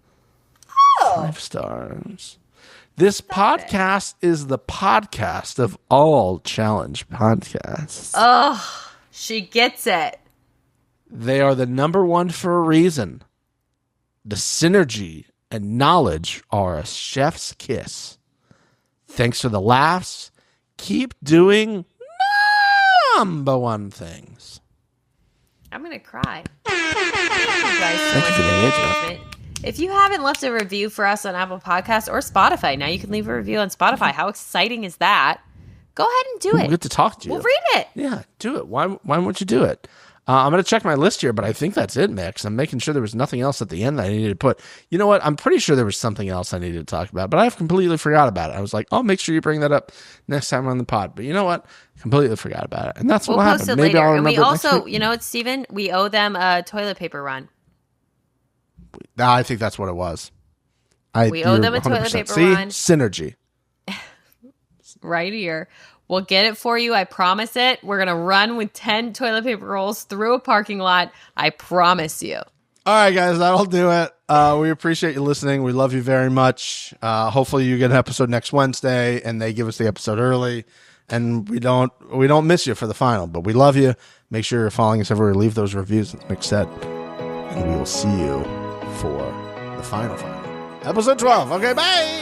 5 stars. This podcast is the podcast of all challenge podcasts. Oh, she gets it. They are the number one for a reason. The synergy and knowledge are a chef's kiss. Thanks for the laughs. Keep doing number one things. I'm going to cry. Thank you guys so Thank you for the engagement. If you haven't left a review for us on Apple Podcasts or Spotify, now you can leave a review on Spotify. How exciting is that? Go ahead and do it. We'll get to talk to you. We'll read it. Yeah, do it. Why won't you do it? I'm going to check my list here, but I think that's it, Mix. I'm making sure there was nothing else at the end that I needed to put. You know what? I'm pretty sure there was something else I needed to talk about, but I've completely forgot about it. I was like, oh, make sure you bring that up next time on the pod. But you know what? Completely forgot about it. And that's what happened. Post it Maybe later. I'll And remember we it next also, week. you know what, Steven? We owe them a toilet paper run. I think that's what it was. We owe them a toilet paper run. Synergy. Right here. We'll get it for you. I promise it. We're going to run with 10 toilet paper rolls through a parking lot. I promise you. All right, guys, that'll do it. We appreciate you listening. We love you very much. Hopefully you get an episode next Wednesday and they give us the episode early. And we don't miss you for the final, but we love you. Make sure you're following us everywhere. Leave those reviews, as Mick said. And we will see you for the final. episode 12. Okay, bye.